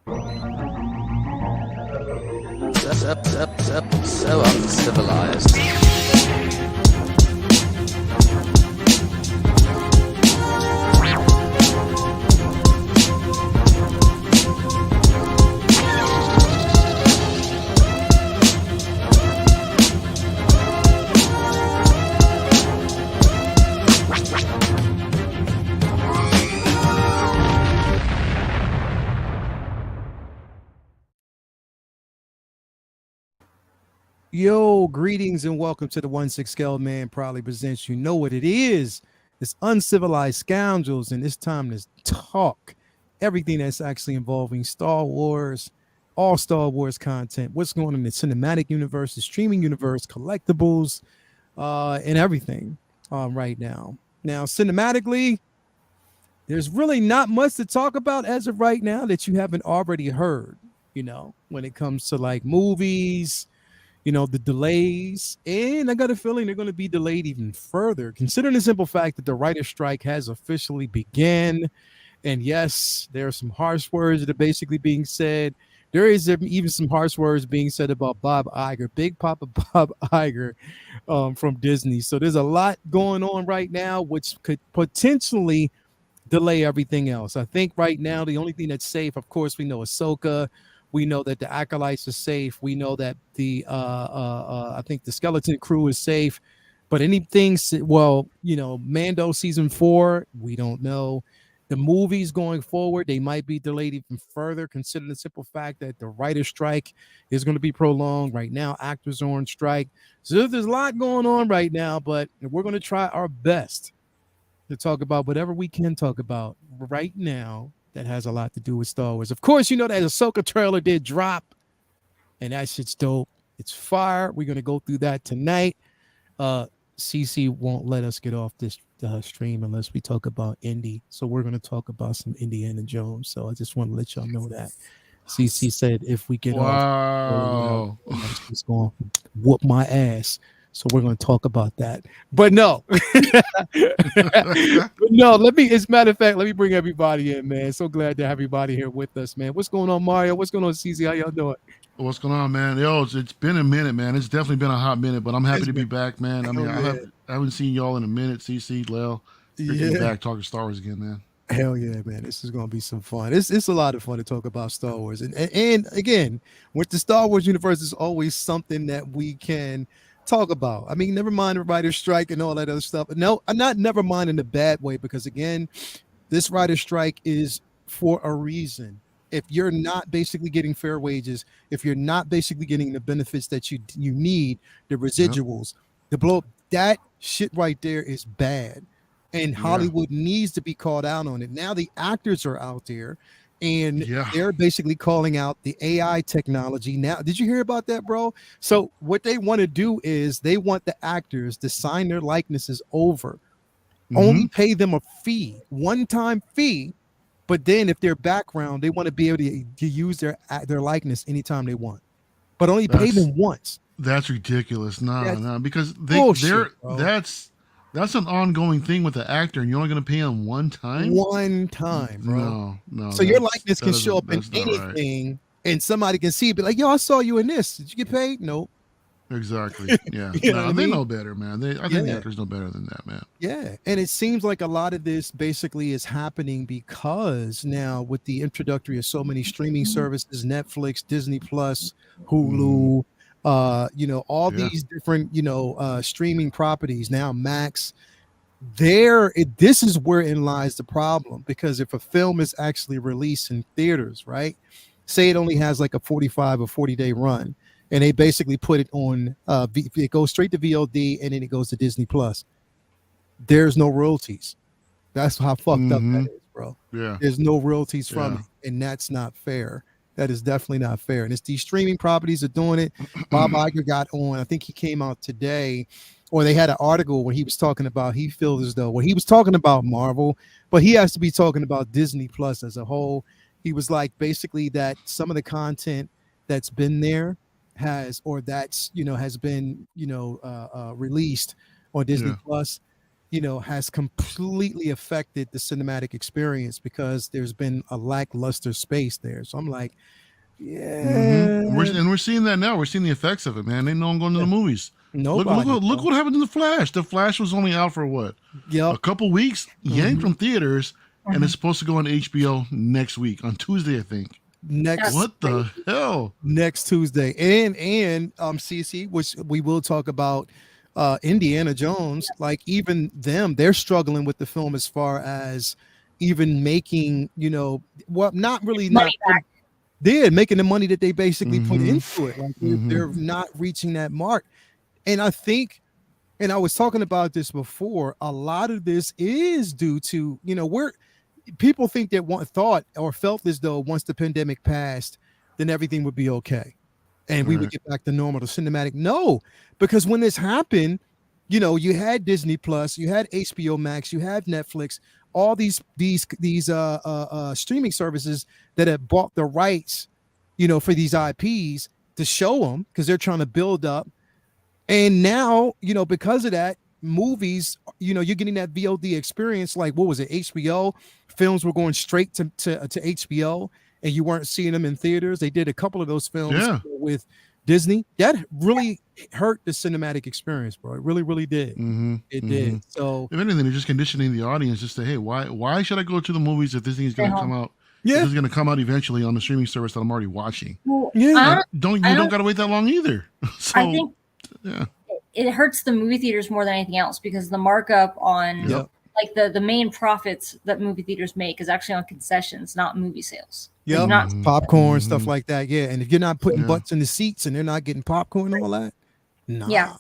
So uncivilized. Yo, greetings and welcome to the 1-6 Scale Man proudly presents, you know what it is. It's Uncivilized Scoundrels, and it's time to talk everything that's actually involving Star Wars, all Star Wars content, what's going on in the cinematic universe, the streaming universe, collectibles, and everything right now. Now, cinematically, there's really not much to talk about as of right now that you haven't already heard, when it comes to like movies, the delays, and I got a feeling they're going to be delayed even further, considering the simple fact that the writer's strike has officially began. And yes, there are some harsh words that are basically being said. There is even some harsh words being said about Bob Iger, Big Papa Bob Iger, from Disney. So there's a lot going on right now, which could potentially delay everything else. I think right now the only thing that's safe, of course, we know Ahsoka. We know that the acolytes are safe. We know that the I think the skeleton crew is safe. But anything, well, Mando season 4, we don't know. The movies going forward, they might be delayed even further, considering the simple fact that the writer's strike is going to be prolonged. Right now, actors are on strike. So there's a lot going on right now, but we're going to try our best to talk about whatever we can talk about right now that has a lot to do with Star Wars. Of course, you know that Ahsoka trailer did drop, and that shit's dope. It's fire. We're gonna go through that tonight. CC won't let us get off this stream unless we talk about Indy. So we're gonna talk about some Indiana Jones. So I just want to let y'all know that. CC said if we get off, she's gonna whoop my ass. So we're going to talk about that. But no, as a matter of fact, let me bring everybody in, man. So glad to have everybody here with us, man. What's going on, Mario? What's going on, CZ? How y'all doing? What's going on, man? Yo, it's been a minute, man. It's definitely been a hot minute, but I'm happy to be back, man. I mean, I haven't seen y'all in a minute. CC, Lel, great to be back talking Star Wars again, man. Hell yeah, man. This is going to be some fun. It's a lot of fun to talk about Star Wars. And again, with the Star Wars universe, is always something that we can talk about. I mean, never mind the writer's strike and all that other stuff. No, I'm not never mind in the bad way, because again, this writer's strike is for a reason. If you're not basically getting fair wages, if you're not basically getting the benefits that you need, the residuals, the blow, that shit right there is bad. And Hollywood needs to be called out on it. Now the actors are out there, and they're basically calling out the AI technology. Now, did you hear about that, bro? So what they want to do is they want the actors to sign their likenesses over, only pay them a fee, one-time fee. But then if their background, they want to be able to use their likeness anytime they want, but only pay them once. That's ridiculous. No, because that's an ongoing thing with the actor, and you're only going to pay him one time? One time, bro. No. So your likeness can show up in anything, and somebody can see it, be like, yo, I saw you in this. Did you get paid? Nope. Exactly. Yeah. They know better, man. I think the actors know better than that, man. Yeah. And it seems like a lot of this basically is happening because now with the introductory of so many streaming services, Netflix, Disney Plus, Hulu, all these different, streaming properties, now Max, this is wherein lies the problem. Because if a film is actually released in theaters, right, say it only has like a 45 or 40-day run, and they basically put it on, it goes straight to VOD, and then it goes to Disney Plus, there's no royalties. That's how fucked up that is, bro. Yeah. There's no royalties from it, and that's not fair. That is definitely not fair. And it's these streaming properties are doing it. Bob Iger got on, I think he came out today, or they had an article when he was talking about, he feels as though, when he was talking about Marvel, but he has to be talking about Disney Plus as a whole. He was like, basically, that some of the content that's been there has been released on Disney Plus, has completely affected the cinematic experience because there's been a lackluster space there. So I'm like, yeah, And we're seeing that now. We're seeing the effects of it, man. Ain't no one going to the movies. nobody. Look what happened to the Flash. The Flash was only out for what? Yep. A couple weeks, yanked from theaters, and it's supposed to go on HBO next week on Tuesday, I think. What the hell? Next Tuesday, and CC, which we will talk about. Indiana Jones, like even them, they're struggling with the film as far as even making, not really money back. They're making the money that they basically put into it. Like they're not reaching that mark. And I think, and I was talking about this before, a lot of this is due to, people think that thought or felt as though once the pandemic passed, then everything would be okay. And we would get back to normal, to cinematic. No, because when this happened, you had Disney Plus, you had HBO Max, you had Netflix, all these streaming services that have bought the rights, for these IPs to show them because they're trying to build up. And now, because of that, movies, you're getting that VOD experience. Like, what was it? HBO films were going straight to HBO. And you weren't seeing them in theaters. They did a couple of those films with Disney. That really hurt the cinematic experience, bro. It really, really did. It did. So if anything, they're just conditioning the audience just to, hey, why should I go to the movies if this thing is going to come out? Yeah, this is going to come out eventually on the streaming service that I'm already watching. Well, you don't got to wait that long either. So I think it hurts the movie theaters more than anything else because the markup on like the main profits that movie theaters make is actually on concessions, not movie sales. Yeah, popcorn, stuff like that. Yeah, and if you're not putting butts in the seats and they're not getting popcorn and all that, nah.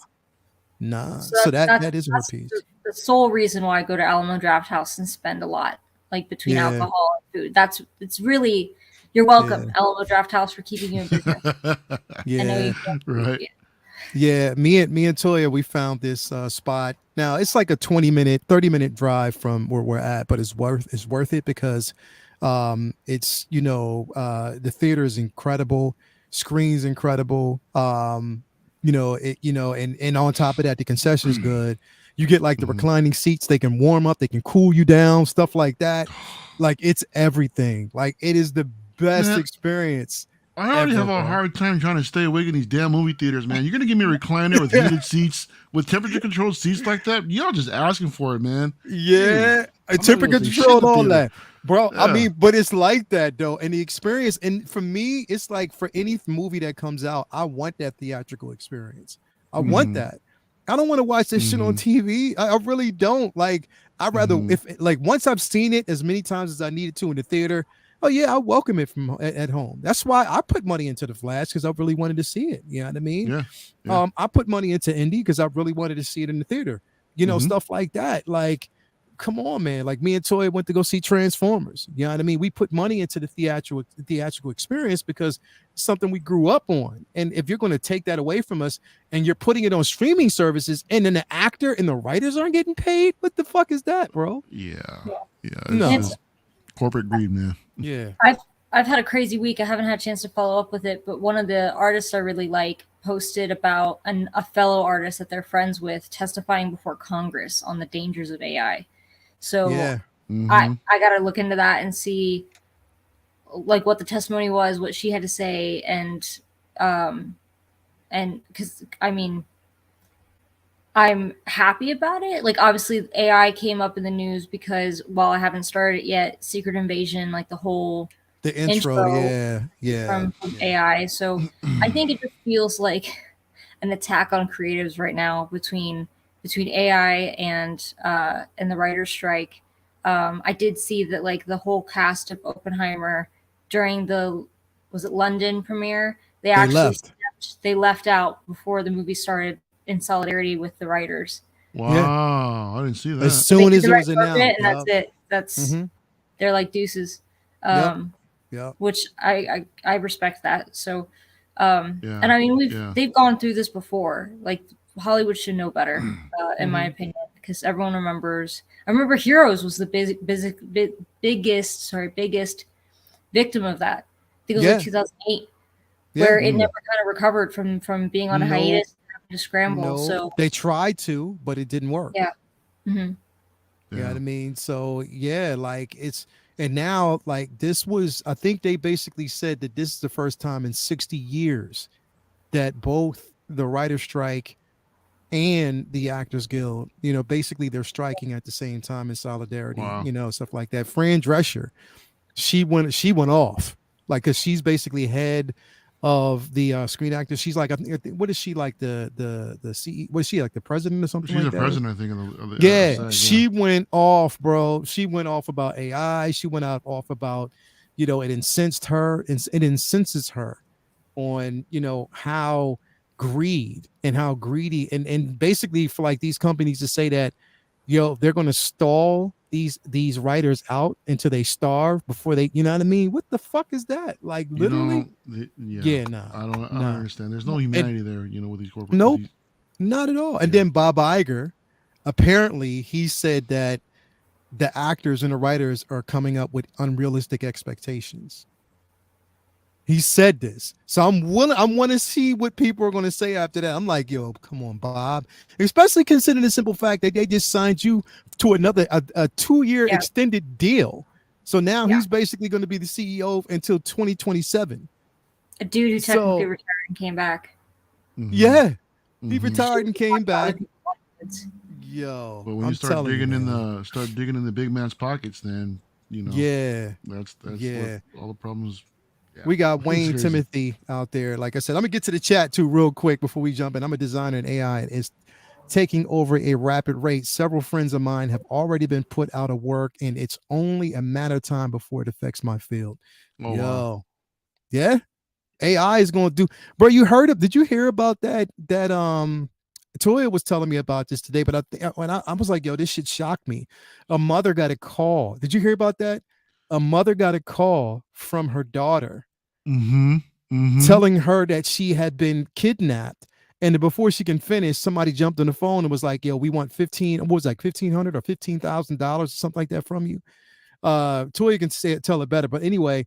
So that is a piece. The sole reason why I go to Alamo Draft House and spend a lot, like between alcohol and food. It's really, you're welcome, Alamo Draft House, for keeping you in business. Right. Yeah, me and Toya, we found this spot. Now it's like a 30-minute drive from where we're at, but it's worth it because it's the theater is incredible, screen's incredible, and on top of that the concession is good. You get like the reclining seats, they can warm up, they can cool you down, stuff like that. Like it's everything. Like it is the best experience. I already have a hard time trying to stay awake in these damn movie theaters, man. You're gonna give me a recliner with heated seats, with temperature controlled seats like that? Y'all just asking for it, man. Yeah, temperature control and all that, bro. I mean, but it's like that though, and the experience. And for me, it's like for any movie that comes out, I want that theatrical experience. I want that. I don't want to watch this shit on TV. I really don't. Like, I'd rather if like once I've seen it as many times as I needed to in the theater. Oh yeah, I welcome it from at home. That's why I put money into the Flash because I really wanted to see it. You know what I mean? Yeah. I put money into Indy because I really wanted to see it in the theater. Stuff like that. Like, come on, man. Like me and Toy went to go see Transformers. You know what I mean? We put money into the theatrical experience because it's something we grew up on. And if you're going to take that away from us and you're putting it on streaming services and then the actor and the writers aren't getting paid, what the fuck is that, bro? Yeah. No. Corporate greed, man. Yeah. I've had a crazy week. I haven't had a chance to follow up with it, but one of the artists I really like posted about a fellow artist that they're friends with testifying before Congress on the dangers of AI. So I got to look into that and see like what the testimony was, what she had to say. And cause I mean, I'm happy about it. Like obviously AI came up in the news because while I haven't started it yet, Secret Invasion, like the intro from AI. So I think it just feels like an attack on creatives right now between AI and the writer's strike. I did see that like the whole cast of Oppenheimer during was it London premiere? They left out before the movie started in solidarity with the writers. Wow, I didn't see that. As soon as it was announced, and that's it. That's they're like deuces. Which I respect that. So and I mean they've gone through this before. Like Hollywood should know better, in my opinion, because everyone remembers. I remember Heroes was the biggest victim of that. I think it was like 2008, where it never kind of recovered from being on a hiatus and having to scramble. So they tried to, but it didn't work. Yeah. Mm-hmm. You know what I mean? So yeah, like and now like this was, I think they basically said that this is the first time in 60 years that both the writer strike and the Actors Guild, basically they're striking at the same time in solidarity, Wow. Stuff like that. Fran Drescher, she went off, like, because she's basically head of the Screen Actors. She's like, I think, what is she, like the CEO? What is she, like the president or something She's like the that? president, I think. Of the Yeah, SAG, she went off, bro. She went off about AI. She went off about, it incensed her. It incenses her on, how how greedy and basically for like these companies to say that, they're going to stall these writers out until they starve before they, you know what I mean? What the fuck is that? Like, literally? Yeah, nah, I don't nah. understand. There's no humanity there, with these corporate. Nope, not at all. And then Bob Iger, apparently he said that the actors and the writers are coming up with unrealistic expectations. He said this. So I want to see what people are going to say after that. I'm like, yo, come on, Bob. Especially considering the simple fact that they just signed you to a 2-year extended deal. So now he's basically going to be the CEO until 2027. A dude who technically retired and came back. Yeah. He retired and came back. Yo, but when you start digging in the big man's pockets, then that's what all the problems. Yeah. We got Wayne Timothy out there. Like I said, I'm gonna get to the chat too real quick before we jump in. I'm a designer in AI and it's taking over a rapid rate. Several friends of mine have already been put out of work, and it's only a matter of time before it affects my field. Wow. Yeah. AI is going to do, bro. Did you hear about that? Toya was telling me about this today, but I was like, yo, this shit shocked me. A mother got a call. Did you hear about that? A mother got a call from her daughter telling her that she had been kidnapped. And before she can finish, somebody jumped on the phone and was like, yo, we want $1,500 or $15,000 or something like that from you. Toya can tell it better. But anyway,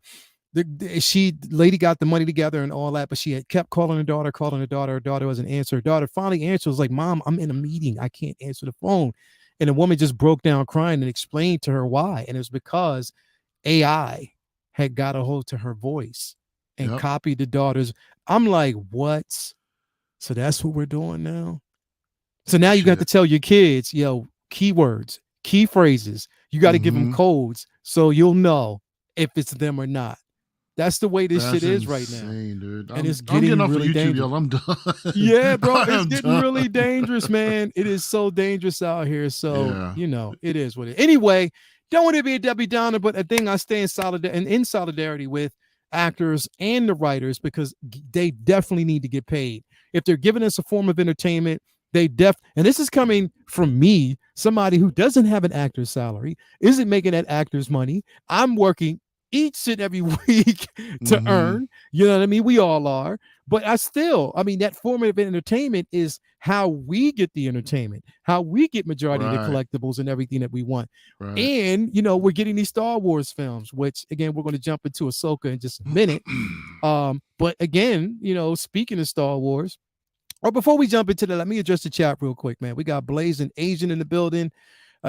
lady got the money together and all that, but she had kept calling her daughter. Her daughter wasn't answering. Her daughter finally answered, was like, Mom, I'm in a meeting. I can't answer the phone. And the woman just broke down crying and explained to her why. And it was because AI had got a hold to her voice and copied the daughter's. I'm like, what? So that's what we're doing now. So now you got to tell your kids, yo, keywords, key phrases. You got to give them codes so you'll know if it's them or not. That's the way this shit is right now. Dude. And it's getting really YouTube, dangerous. Yo, I'm done. Yeah, bro. It's getting really dangerous, man. It is so dangerous out here. So, it is what it is. Anyway, don't want to be a Debbie Downer, but I think I stay in solidarity with actors and the writers because they definitely need to get paid. If they're giving us a form of entertainment, and this is coming from me, somebody who doesn't have an actor's salary, isn't making that actor's money. I'm working each and every week to earn, you know what I mean? We all are, but that form of entertainment is how we get the entertainment, how we get majority of the collectibles and everything that we want. Right. And, we're getting these Star Wars films, which again, we're going to jump into Ahsoka in just a minute. But again, speaking of Star Wars, or before we jump into that, let me address the chat real quick, man. We got Blazing Asian in the building.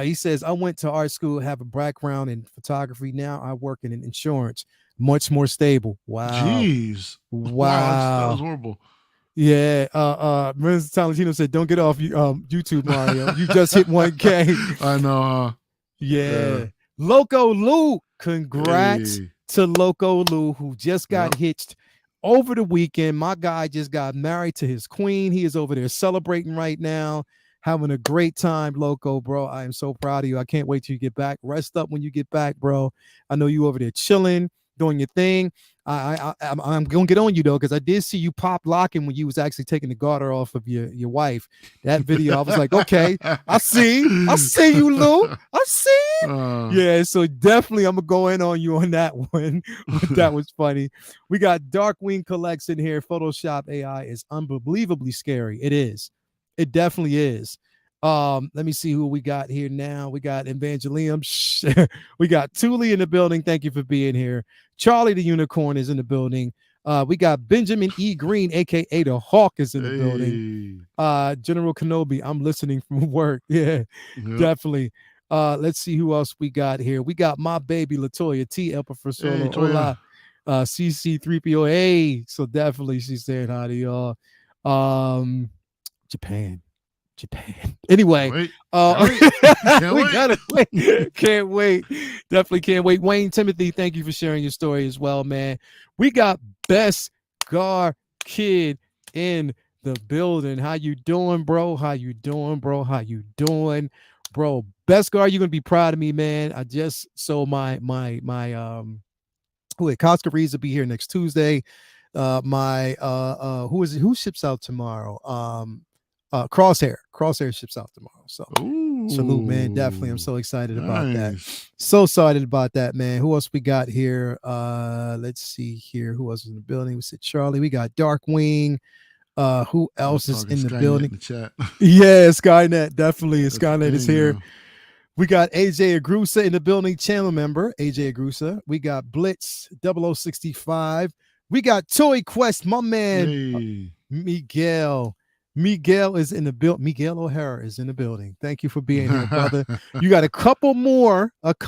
He says, I went to art school, have a background in photography. Now I work in insurance, much more stable. Wow. Jeez. Wow. That was horrible. Yeah. Ms. Talentino said, don't get off YouTube, Mario. You just hit 1K. I know. Yeah. Loco Lou. Congrats to Loco Lou, who just got hitched over the weekend. My guy just got married to his queen. He is over there celebrating right now. Having a great time, Loco, bro. I am so proud of you. I can't wait till you get back. Rest up when you get back, bro. I know you over there chilling, doing your thing. I'm gonna get on you though, because I did see you pop locking when you was actually taking the garter off of your wife. That video, I was like, okay, I see you, Lou. I see it. Yeah, so definitely I'm gonna go in on you on that one. That was funny. We got Darkwing Collects in here. Photoshop AI is unbelievably scary. It is. It definitely is. Let me see who we got here now. We got Evangelium. We got Thule in the building. Thank you for being here. Charlie the Unicorn is in the building. We got Benjamin E. Green, aka the Hawk, is in the building. General Kenobi, I'm listening from work. Yeah, definitely. Let's see who else we got here. We got my baby Latoya T. El Professor. Hola. CC3POA. So definitely she's saying hi to y'all. Japan. Anyway, we gotta wait. Can't wait. Definitely can't wait. Wayne Timothy, thank you for sharing your story as well, man. We got Best Gar Kid in the building. How you doing, bro? Bro, Beskar, you're gonna be proud of me, man. I just saw my Cosca Reeves will be here next Tuesday. Who ships out tomorrow? Crosshair ships out tomorrow. So salute, man. Definitely, I'm so excited about that. So excited about that, man. Who else we got here? Let's see here. Who else is in the building? We said Charlie. We got Darkwing. Who else is in the building? In the chat. Yeah, Skynet. Definitely. Skynet is here. We got AJ Agrusa in the building, channel member, AJ Agrusa. We got Blitz 0065. We got Toy Quest, my man, Miguel. Miguel is in the building. Miguel O'Hara is in the building. Thank you for being here, brother. You got a couple of more memes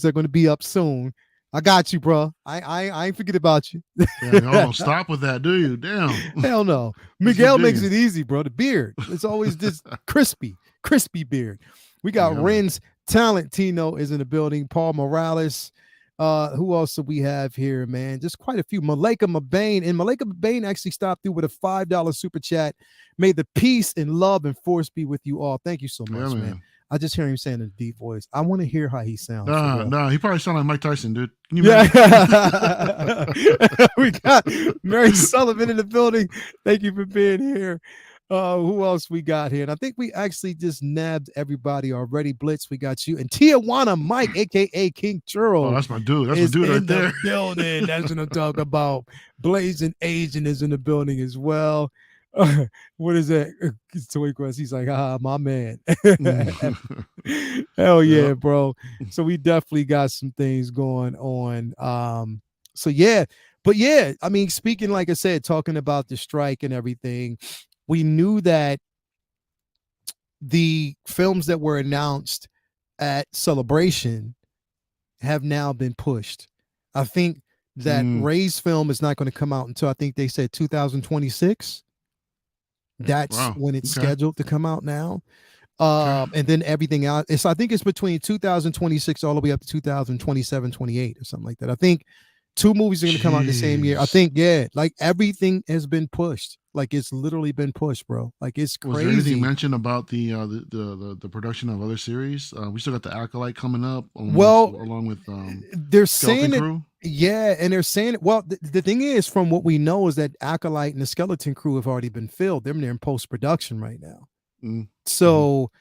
that are going to be up soon. I got you, bro. I ain't forget about you. Y'all don't stop with that, do you? Damn. Hell no. Miguel makes it easy, bro. The beard. It's always this crispy beard. We got Ren's Talent. Tino is in the building. Paul Morales. Who else do we have here, man? Just quite a few. Malika Mabane. And Malika Mabane actually stopped through with a $5 super chat. May the peace and love and force be with you all. Thank you so much, man. I just hear him saying in a deep voice. I want to hear how he sounds. He probably sounds like Mike Tyson, dude. We got Mary Sullivan in the building. Thank you for being here. Who else we got here? And I think we actually just nabbed everybody already. Blitz, we got you. And Tijuana Mike, aka King Churro. Oh, that's my dude. That's my dude right there. Building. That's what I'm talking about. Blazing Asian is in the building as well. What is that? Toy Quest. He's like, my man. Hell yeah, bro. So we definitely got some things going on. So yeah, but yeah, I mean, speaking, like I said, talking about the strike and everything, we knew that the films that were announced at Celebration have now been pushed. I think that Ray's film is not going to come out until, I think they said 2026. That's when it's scheduled to come out now. And then everything else, I think it's between 2026 all the way up to 2027, 28 or something like that. I think 2 movies are going to come out the same year. I think, like everything has been pushed. Like it's literally been pushed, bro. Like it's crazy. Was there anything mentioned about the production of other series? We still got the Acolyte coming up. Along with they're saying Crew. Yeah, and they're saying it. Well, the thing is, from what we know, is that Acolyte and the Skeleton Crew have already been filled. They're in post-production right now. So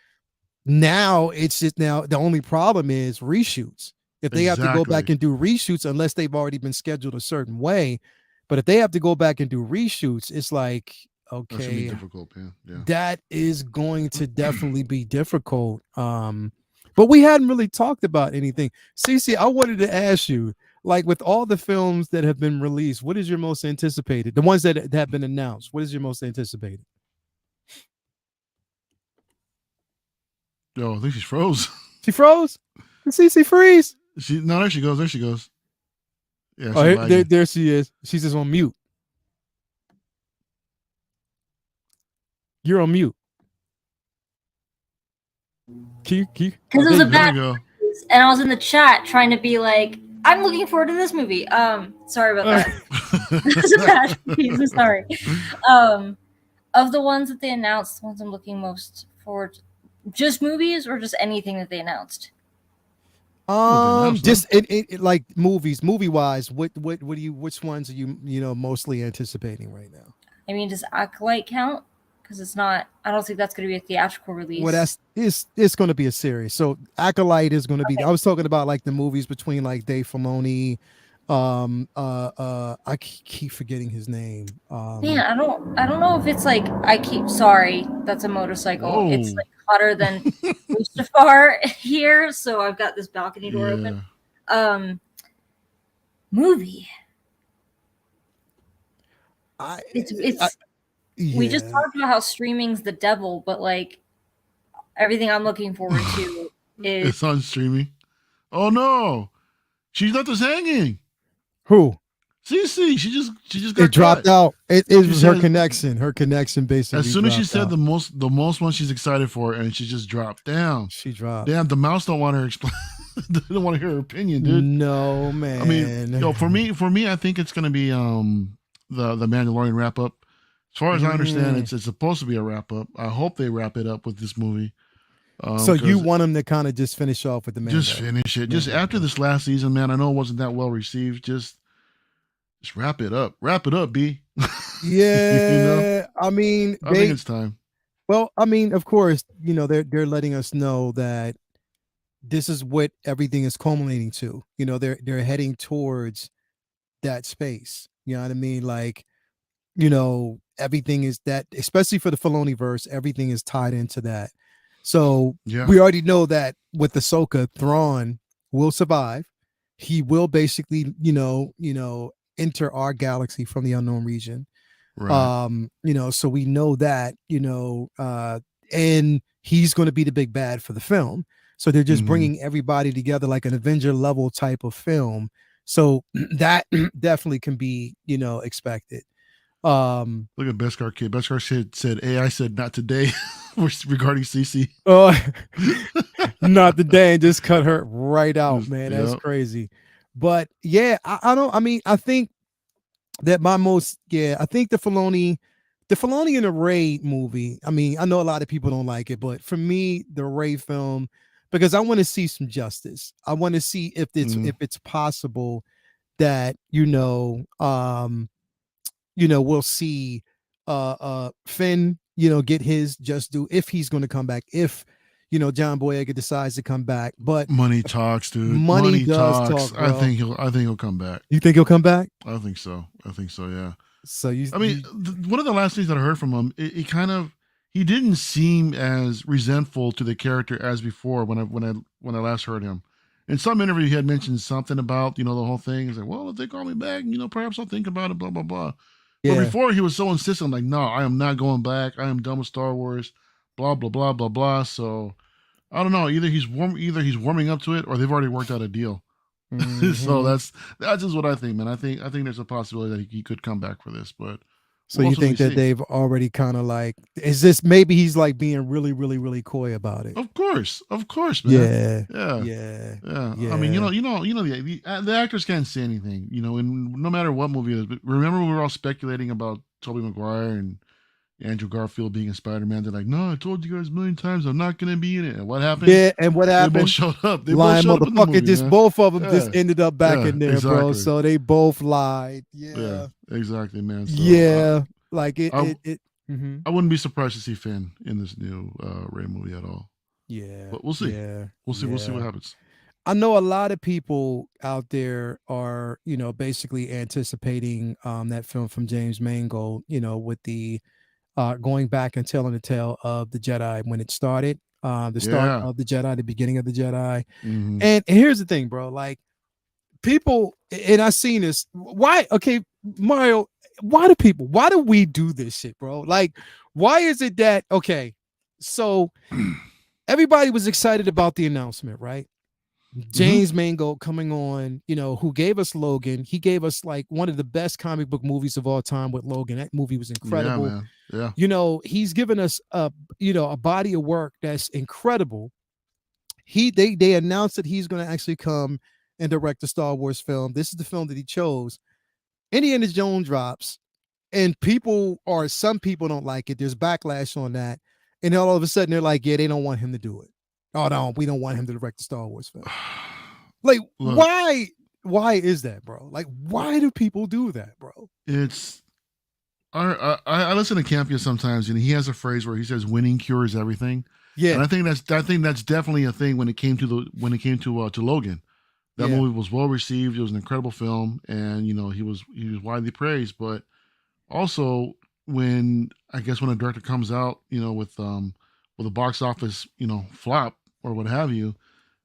now it's just the only problem is reshoots. If they have to go back and do reshoots, unless they've already been scheduled a certain way, but if they have to go back and do reshoots, it's like, okay, that's gonna be difficult, man. Yeah. That is going to definitely be difficult. But we hadn't really talked about anything. Cece, I wanted to ask you, like with all the films that have been released, what is your most anticipated? The ones that have been announced, what is your most anticipated? Yo, I think she's froze. She froze? Did Cece freeze? No, there she goes. There she goes. Yeah. There she is. She's just on mute. You're on mute. Because it was a bad, and I was in the chat trying to be like, I'm looking forward to this movie. Sorry about that. That's a bad piece. I'm sorry. Of the ones that they announced, the ones I'm looking most forward to, just movies or just anything that they announced? Just like movies, movie wise, which ones are you mostly anticipating right now? I mean, does Acolyte count? Because it's not. I don't think that's going to be a theatrical release. Well, it's going to be a series. So Acolyte is going to be. I was talking about like the movies between like Dave Filoni. I keep forgetting his name. Man, I don't know if it's like sorry, that's a motorcycle. Whoa. It's like hotter than Mustafar here, so I've got this balcony door open. movie. I, It's yeah. We just talked about how streaming's the devil, but like everything I'm looking forward to is It's on streaming. Oh no, she's left us hanging. Who? Cece, she just got It dropped cut. out. It She was her said connection. Her connection basically. as soon as she dropped said out. the most one she's excited for, and she just dropped. Damn, She dropped. damn. The mouse don't want her explain. They don't want to hear her opinion, dude. No, man. I mean, for me, I think it's gonna be the Mandalorian wrap up. As far as I understand, it's supposed to be a wrap up. I hope they wrap it up with this movie. So you want them to kind of just finish off with the Mando. Just finish it. Just after this last season, man. I know it wasn't that well received. Just wrap it up. Wrap it up, B. Yeah, you know? I mean, I think it's time. Well, I mean, of course, they're letting us know that this is what everything is culminating to. They're heading towards that space. You know what I mean? Like, everything is that, especially for the Filoni verse, everything is tied into that. So we already know that with Ahsoka, Thrawn will survive. He will basically, enter our galaxy from the unknown region. Right. So we know that, and he's going to be the big bad for the film. So they're just bringing everybody together like an Avenger level type of film. So that definitely can be, expected. Look at Beskar Kid. Beskar said AI said not today regarding CC. Oh, not today, and just cut her right out, man. That's crazy. But yeah, I think that I think the Filoni and the Rey movie. I mean, I know a lot of people don't like it, but for me, the Rey film, because I want to see some justice. I want to see if it's possible that we'll see Finn, get his just due if he's going to come back, if John Boyega decides to come back. But money talks, dude. Money does talk, bro. I think he'll come back. You think he'll come back? I think so. Yeah. So one of the last things that I heard from him, he didn't seem as resentful to the character as before when I last heard him. In some interview, he had mentioned something about the whole thing. He's like, well, if they call me back, perhaps I'll think about it. Blah blah blah. Yeah. But before he was so insistent, like, no, I am not going back. I am done with Star Wars. Blah blah blah blah blah. So I don't know. Either he's warming up to it, or they've already worked out a deal. So that's just what I think, man. I think there's a possibility that he could come back for this, but. So you think that they've already kind of like, is this maybe he's like being really, really, really coy about it? Of course, man. Yeah. I mean, the actors can't say anything, and no matter what movie it is. But remember, we were all speculating about Tobey Maguire and Andrew Garfield being in Spider-Man. They're like, no, I told you guys a million times I'm not going to be in it. And what happened? Yeah, and what happened? They both showed up. Lying motherfucker. Just both of them just ended up back in there, exactly. bro. So they both lied. Yeah, exactly, man. So, like it. I wouldn't be surprised to see Finn in this new Rey movie at all. Yeah, but we'll see. We'll see what happens. I know a lot of people out there are, basically anticipating that film from James Mangold, with the going back and telling the tale of the Jedi when it started, the start of the Jedi, the beginning of the Jedi. And here's the thing, bro, like people, and I've seen this. Why? Okay, Mario, why do we do this shit, bro? Like, why is it that, okay, so everybody was excited about the announcement, right? James Mangold coming on, who gave us Logan. He gave us like one of the best comic book movies of all time with Logan. That movie was incredible. Yeah, man. Yeah. He's given us a body of work that's incredible. They announced that he's going to actually come and direct a Star Wars film. This is the film that he chose. Indiana Jones drops, and some people don't like it. There's backlash on that. And all of a sudden they're like, yeah, they don't want him to do it. Oh no, we don't want him to direct the Star Wars film. Like, look, why is that, bro? Like, why do people do that, bro? It's I listen to Campia sometimes, and he has a phrase where he says winning cures everything. Yeah. And I think that's definitely a thing when it came to Logan. That movie was well received. It was an incredible film, and he was widely praised. But also when a director comes out, with a box office, flop or what have you,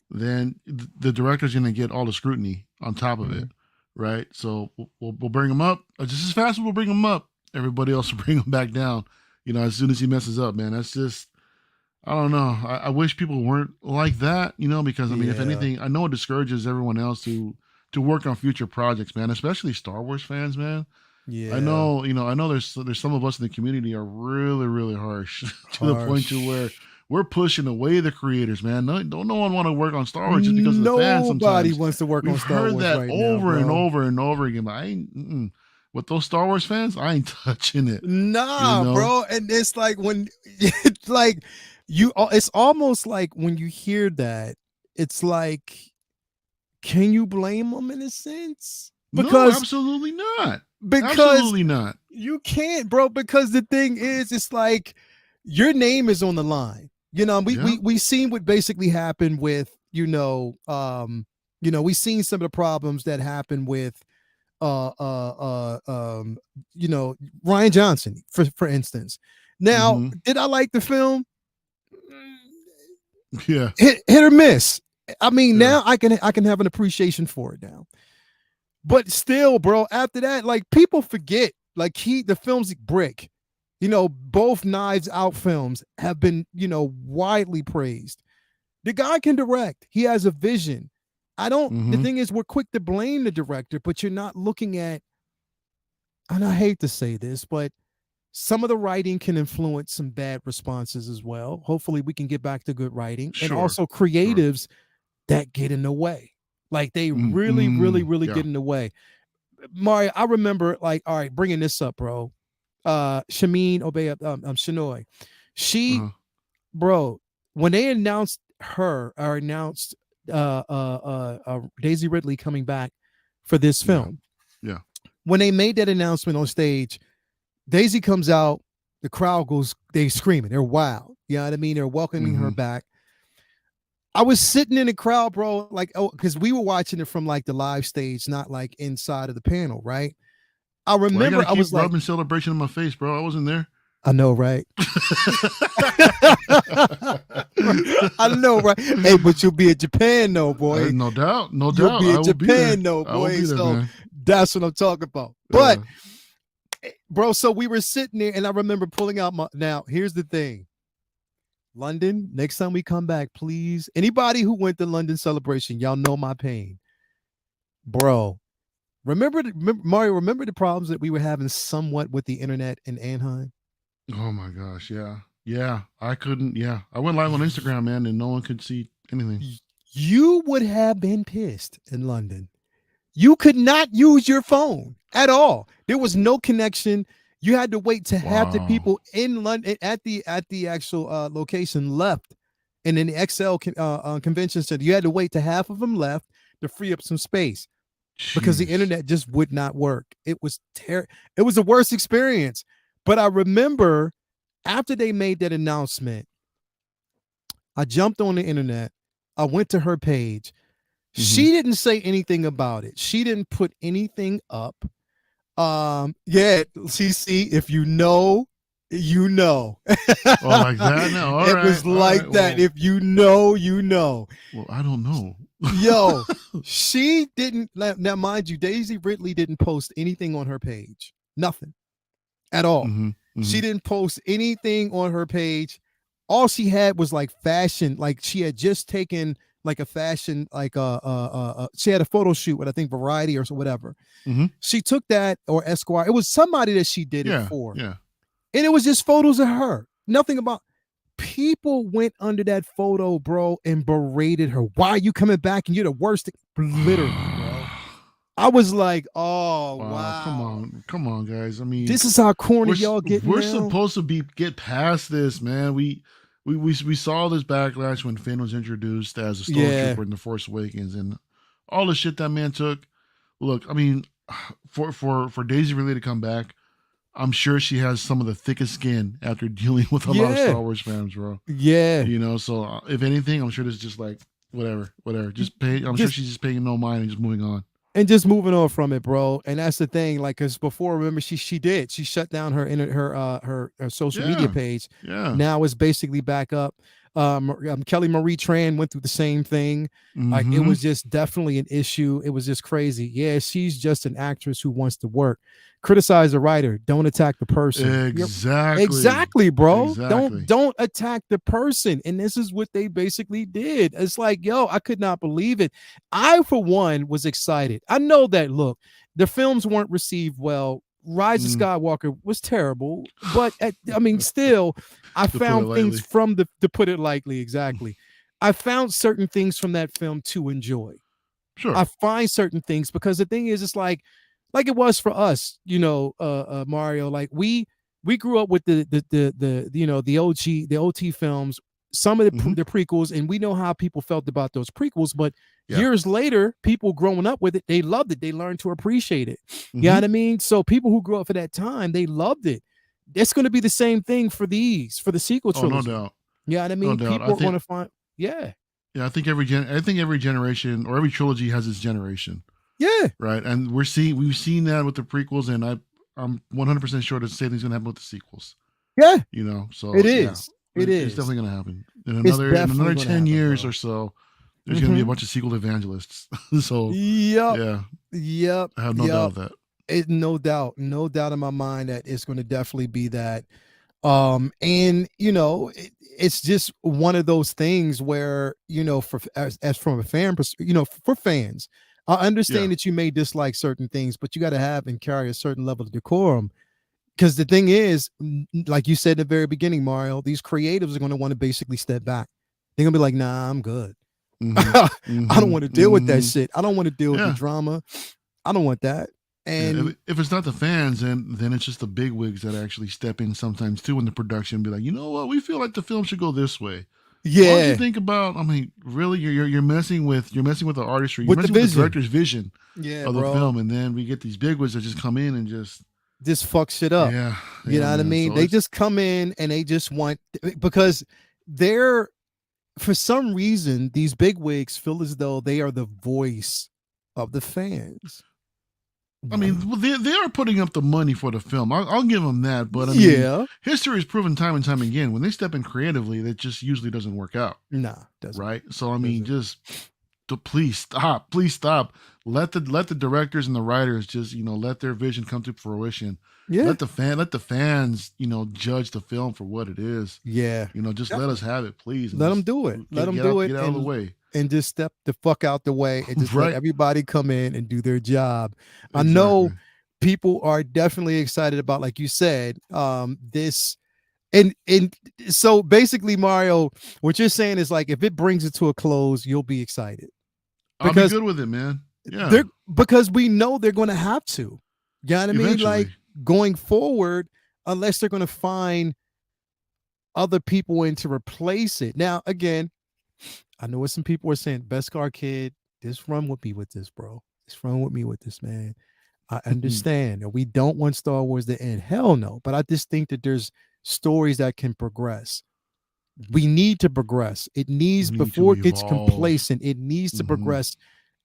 then the director's going to get all the scrutiny on top of it. right? So we'll bring him up just as fast as we'll bring him up. Everybody else will bring him back down. As soon as he messes up, man. That's just, I don't know. I wish people weren't like that, because I mean, if anything, I know it discourages everyone else to work on future projects, man. Especially Star Wars fans, man. Yeah. I know, I know there's some of us in the community are really, really harsh to the point to where we're pushing away the creators, man. No one want to work on Star Wars just because of the fans. Nobody Sometimes wants to work we've on Star heard Wars that right over now, and bro. over and over again. But I ain't with those Star Wars fans. I ain't touching it. Nah, bro. And it's like when it's like it's almost like when you hear that, it's like, can you blame them in a sense? Because no, absolutely not. Absolutely not. You can't, bro, because the thing is, it's like your name is on the line. We seen what basically happened with, we seen some of the problems that happened with Ryan Johnson, for instance. Now, did I like the film? Yeah. Hit or miss. I mean, now I can have an appreciation for it now. But still, bro, after that, like, people forget, like, the films Brick, both Knives Out films have been, widely praised. The guy can direct. He has a vision. The thing is, we're quick to blame the director, but you're not looking at, and I hate to say this, but some of the writing can influence some bad responses as well. Hopefully we can get back to good writing, and also creatives that get in the way. Like, they really get in the way. Mario, I remember, like, all right, bringing this up, bro. Shameen Shinoy. She, bro, when they announced Daisy Ridley coming back for this film. Yeah. When they made that announcement on stage, Daisy comes out, the crowd goes, they screaming, they're wild. You know what I mean? They're welcoming her back. I was sitting in the crowd, bro, like, because we were watching it from, like, the live stage, not like inside of the panel, right? I remember I was like, rubbing celebration in my face, bro. I wasn't there. I know, right? I know, right? Hey, but you'll be in Japan, though, boy. No doubt. You'll be in Japan, though, boy. So that's what I'm talking about. But, bro, so we were sitting there, and I remember pulling out now, here's the thing. London, next time we come back, please. Anybody who went to London Celebration, y'all know my pain. Bro, remember the problems that we were having somewhat with the internet in Anaheim? Oh my gosh, yeah. Yeah, I couldn't, I went live on Instagram, man, and no one could see anything. You would have been pissed in London. You could not use your phone at all. There was no connection. You had to wait to have the people in London at the actual location left, and in the XL convention center, you had to wait to half of them left to free up some space. Jeez. Because the internet just would not work. It was terrible. It was the worst experience. But I remember after they made that announcement, I jumped on the internet. I went to her page. She didn't say anything about it. She didn't put anything up. CC, if you know, you know. Oh, like that? No, all it right, was like right. that. Well, if you know, you know. Well, I don't know. Yo, she didn't. Now, mind you, Daisy Ridley didn't post anything on her page. Nothing at all. She didn't post anything on her page. All she had was like fashion. Like, she had just taken like a fashion, like she had a photo shoot with, I think, Variety or whatever. She took that, or Esquire. It was somebody that she did it for. Yeah. And it was just photos of her. Nothing about. People went under that photo, bro, and berated her. Why are you coming back and you're the worst? Literally, bro. I was like, oh, wow. Come on, guys. I mean, this is how corny y'all get. We're supposed to get past this, man. We saw this backlash when Finn was introduced as a stormtrooper in The Force Awakens, and all the shit that man took. Look, I mean, for Daisy Ridley to come back, I'm sure she has some of the thickest skin after dealing with a lot of Star Wars fans, bro. Yeah. So if anything, I'm sure this is just like, whatever. Just pay. I'm sure she's just paying no mind and just moving on. And just moving on from it, bro. And that's the thing, like, because before, remember, she shut down her social media page. Yeah. Now it's basically back up. Kelly Marie Tran went through the same thing. Like it Mm-hmm. was just definitely an issue. It was just crazy. Yeah, she's just an actress who wants to work. Criticize the writer. Don't attack the person. Exactly, bro. Exactly. Don't attack the person. And this is what they basically did. It's like, yo, I could not believe it. I, for one, was excited. I know that. Look, the films weren't received well. Rise of Skywalker was terrible, but I mean, still, I found things from to put it lightly, exactly. I found certain things from that film to enjoy. Sure. I find certain things because the thing is, it's like it was for us, Mario. Like we grew up with the the OT films, some of the prequels, and we know how people felt about those prequels. But years later, people growing up with it, they loved it. They learned to appreciate it. You know what I mean? So people who grew up for that time, they loved it. It's going to be the same thing for the sequel trilogy. No doubt. Yeah, you know what I mean? No doubt. People are going to find, Yeah, I think every generation or every trilogy has its generation. Yeah. Right. And we've seen that with the prequels, and I'm 100% sure the same thing's gonna happen with the sequels. Yeah. So it is. Yeah, it's definitely gonna happen. In another 10 years or so, there's gonna be a bunch of sequel evangelists. So Yep. I have no doubt of that. No doubt in my mind that it's going to definitely be that. And it's just one of those things where, as from a fan, for fans, I understand that you may dislike certain things, but you got to have and carry a certain level of decorum. Because the thing is, like you said in the very beginning, Mario, these creatives are going to want to basically step back. They're gonna be like, nah, I'm good. I don't want to deal with that shit. I don't want to deal with the drama. I don't want that. And if it's not the fans, then it's just the bigwigs that actually step in sometimes too in the production and be like, you know what, we feel like the film should go this way. Yeah. What do you think about? I mean, really, you're messing with the artistry, you're messing with the director's vision of the film, and then we get these bigwigs that just come in and just fuck shit up. Yeah, you know what I mean? So they just come in and they just want, because they're, for some reason, these bigwigs feel as though they are the voice of the fans. I mean, they are putting up the money for the film. I'll give them that. But I mean, history has proven time and time again, when they step in creatively, that just usually doesn't work out. Nah, doesn't. Right? So I mean, please stop. Let the directors and the writers just, let their vision come to fruition. Yeah. Let the fans, judge the film for what it is. Yeah. Just let us have it, please. Let them do it. Let them do it. Get out of the way. And just step the fuck out the way and just let everybody come in and do their job. Exactly. I know people are definitely excited about, like you said, this. And so basically, Mario, what you're saying is, like, if it brings it to a close, you'll be excited. I'll be good with it, man. Yeah. Because we know they're going to have to. You know what I mean? Eventually. Like, going forward, unless they're going to find other people in to replace it. Now, again, I know what some people are saying. Beskar Kid, just run with me with this, bro. Just run with me with this, man. I understand that we don't want Star Wars to end. Hell no. But I just think that there's stories that can progress. We need to progress. It needs, before it gets complacent, it needs to progress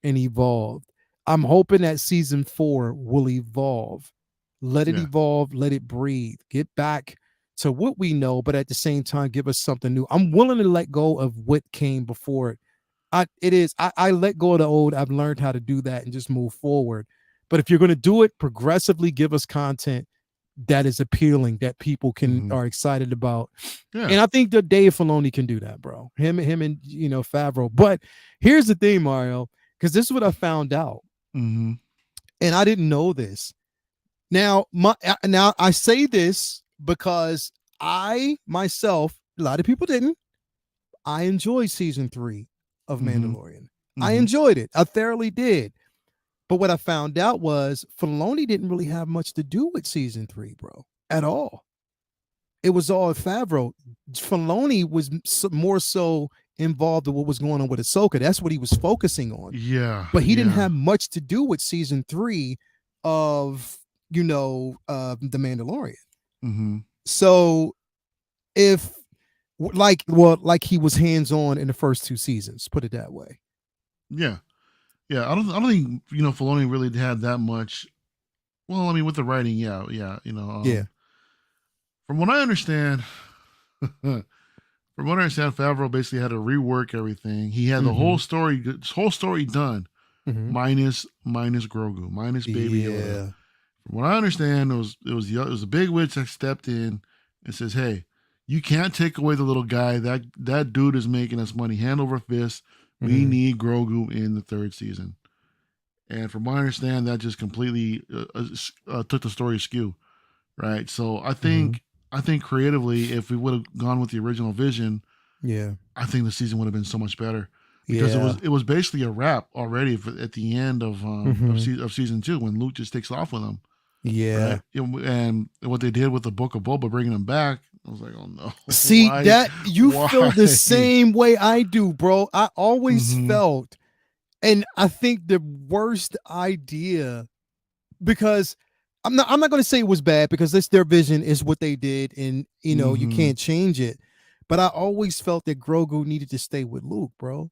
and evolve. I'm hoping that season 4 will evolve. Let it evolve. Let it breathe. Get back to what we know, but at the same time, give us something new. I'm willing to let go of what came before it. I let go of the old. I've learned how to do that and just move forward. But if you're going to do it progressively, give us content that is appealing, that people are excited about. Yeah. And I think that Dave Filoni can do that, bro. Him and Favreau. But here's the thing, Mario, because this is what I found out. And I didn't know this. Now I say this because I myself, a lot of people didn't. I enjoyed season 3 of Mandalorian. I enjoyed it. I thoroughly did. But what I found out was Filoni didn't really have much to do with season 3, bro, at all. It was all Favreau. Filoni was more so involved in what was going on with Ahsoka. That's what he was focusing on. Yeah. But he didn't have much to do with season 3 of, The Mandalorian. So if like he was hands-on in the first 2 seasons, put it that way. Yeah. Yeah, I don't think Filoni really had that much. Well, I mean, with the writing, yeah. From what I understand, from what I understand, Favreau basically had to rework everything. He had the whole story done, minus Grogu, minus Baby Yoda. From what I understand, it was a big witch that stepped in and says, "Hey, you can't take away the little guy. That dude is making us money hand over fist. We need Grogu in the 3rd season." And from what I understand, that just completely took the story askew, right? So I think creatively, if we would have gone with the original vision, I think the season would have been so much better, because it was basically a wrap already at the end of season 2, when Luke just takes off with him. Yeah. Right? And what they did with the Book of Boba, bringing him back, I was like, oh no. See, that you feel the same way I do, bro. I always felt, and I think the worst idea, because I'm not going to say it was bad, because it's their vision, is what they did, and you can't change it. But I always felt that Grogu needed to stay with Luke, bro.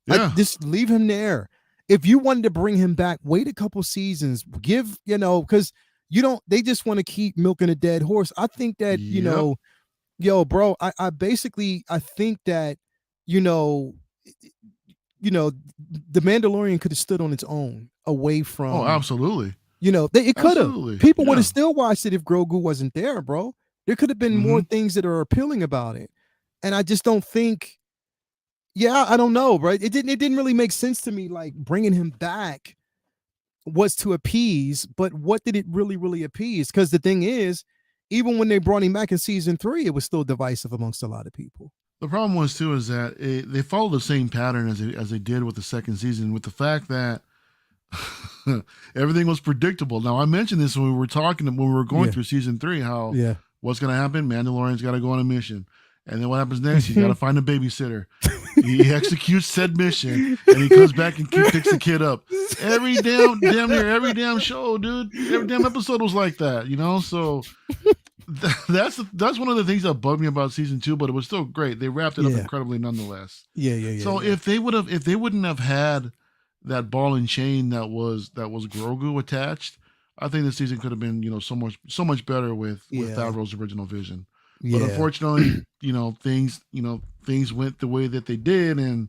Yeah. Just leave him there. If you wanted to bring him back, wait a couple seasons. Give, because they just want to keep milking a dead horse. I think that, bro, I basically, I think that, the Mandalorian could have stood on its own away from. Oh, absolutely. It could have. People would have still watched it if Grogu wasn't there, bro. There could have been more things that are appealing about it. And I just don't think, I don't know, right? It didn't really make sense to me, like bringing him back was to appease, but what did it really appease? Because the thing is, even when they brought him back in season 3, it was still divisive amongst a lot of people. The problem was too is that they followed the same pattern as they did with the 2nd season, with the fact that everything was predictable. Now, I mentioned this when we were going through season 3, how what's going to happen? Mandalorian's got to go on a mission. And then what happens next? He's got to find a babysitter. He executes said mission, and he comes back and picks the kid up. Every damn show, dude. Every damn episode was like that, So that's one of the things that bugged me about season 2, but it was still great. They wrapped it up incredibly nonetheless. So if they wouldn't have had that ball and chain that was Grogu attached, I think the season could have been so much better with Favreau's original vision. But unfortunately, things went the way that they did, and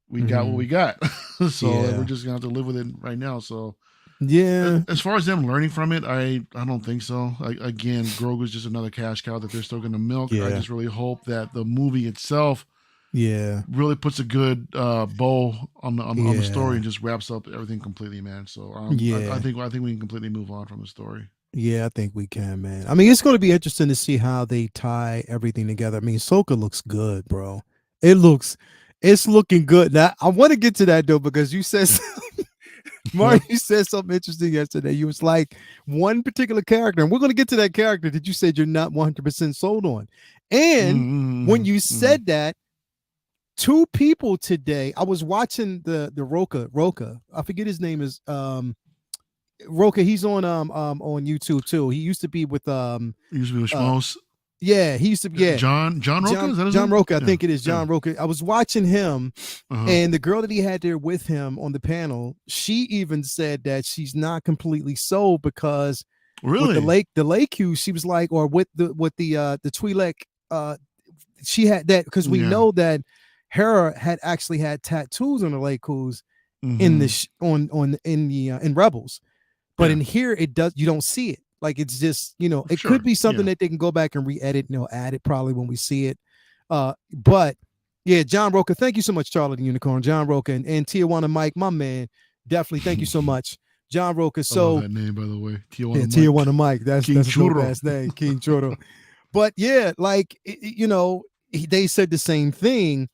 we got what we got. So we're just gonna have to live with it right now. So as far as them learning from it, I don't think so. Again, Grogu's just another cash cow that they're still gonna milk. I just really hope that the movie itself really puts a good bow on the story and just wraps up everything completely, man. So I think we can completely move on from the story. Yeah, I think we can, man. I mean, it's going to be interesting to see how they tie everything together. I mean, Ahsoka looks good, bro. It's looking good. Now, I want to get to that though, because you said Mark, you said something interesting yesterday. You was like, one particular character, and we're going to get to that character that you said you're not 100% sold on. And when you said that, 2 people today, I was watching the Roka. I forget his name is Roka. He's on YouTube too. He used to be with Schmoes. Yeah, he used to be John Roka. Is that his name? Roka, I think it is John Roka. I was watching him, and the girl that he had there with him on the panel, she even said that she's not completely sold, because with the lake hue, she was like, or with the Twi'lek, she had that, because we know that Hera had actually had tattoos on the lake hues in Rebels. But in here, you don't see it. Like, it's just, it could be something that they can go back and re-edit, add it probably when we see it. But yeah, John Roka, thank you so much, Charlie the Unicorn. John Roka and Tijuana Mike, my man, definitely thank you so much, John Roka. So I love that name, by the way, Tijuana Mike. That's a dope-ass name, King Choro. But yeah, like they said the same thing.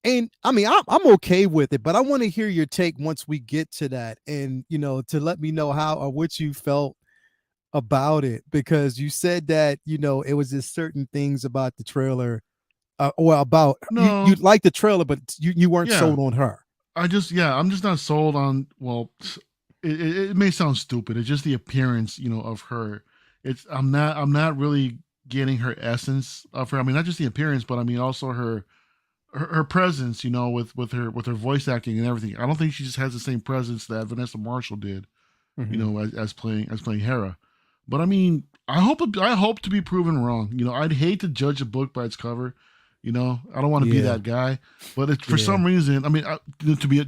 And I mean, I'm okay with it, but I want to hear your take once we get to that, and to let me know how or what you felt about it, because you said that it was just certain things about the trailer, you liked the trailer, but you weren't sold on her. I'm just not sold on. Well, it may sound stupid. It's just the appearance, of her. I'm not really getting her essence of her. I mean, not just the appearance, but I mean also her presence, with her voice acting and everything. I don't think she just has the same presence that Vanessa Marshall did, as playing Hera. But I mean, I hope to be proven wrong. I'd hate to judge a book by its cover, You know, I don't want to be that guy. But for some reason, I mean, to be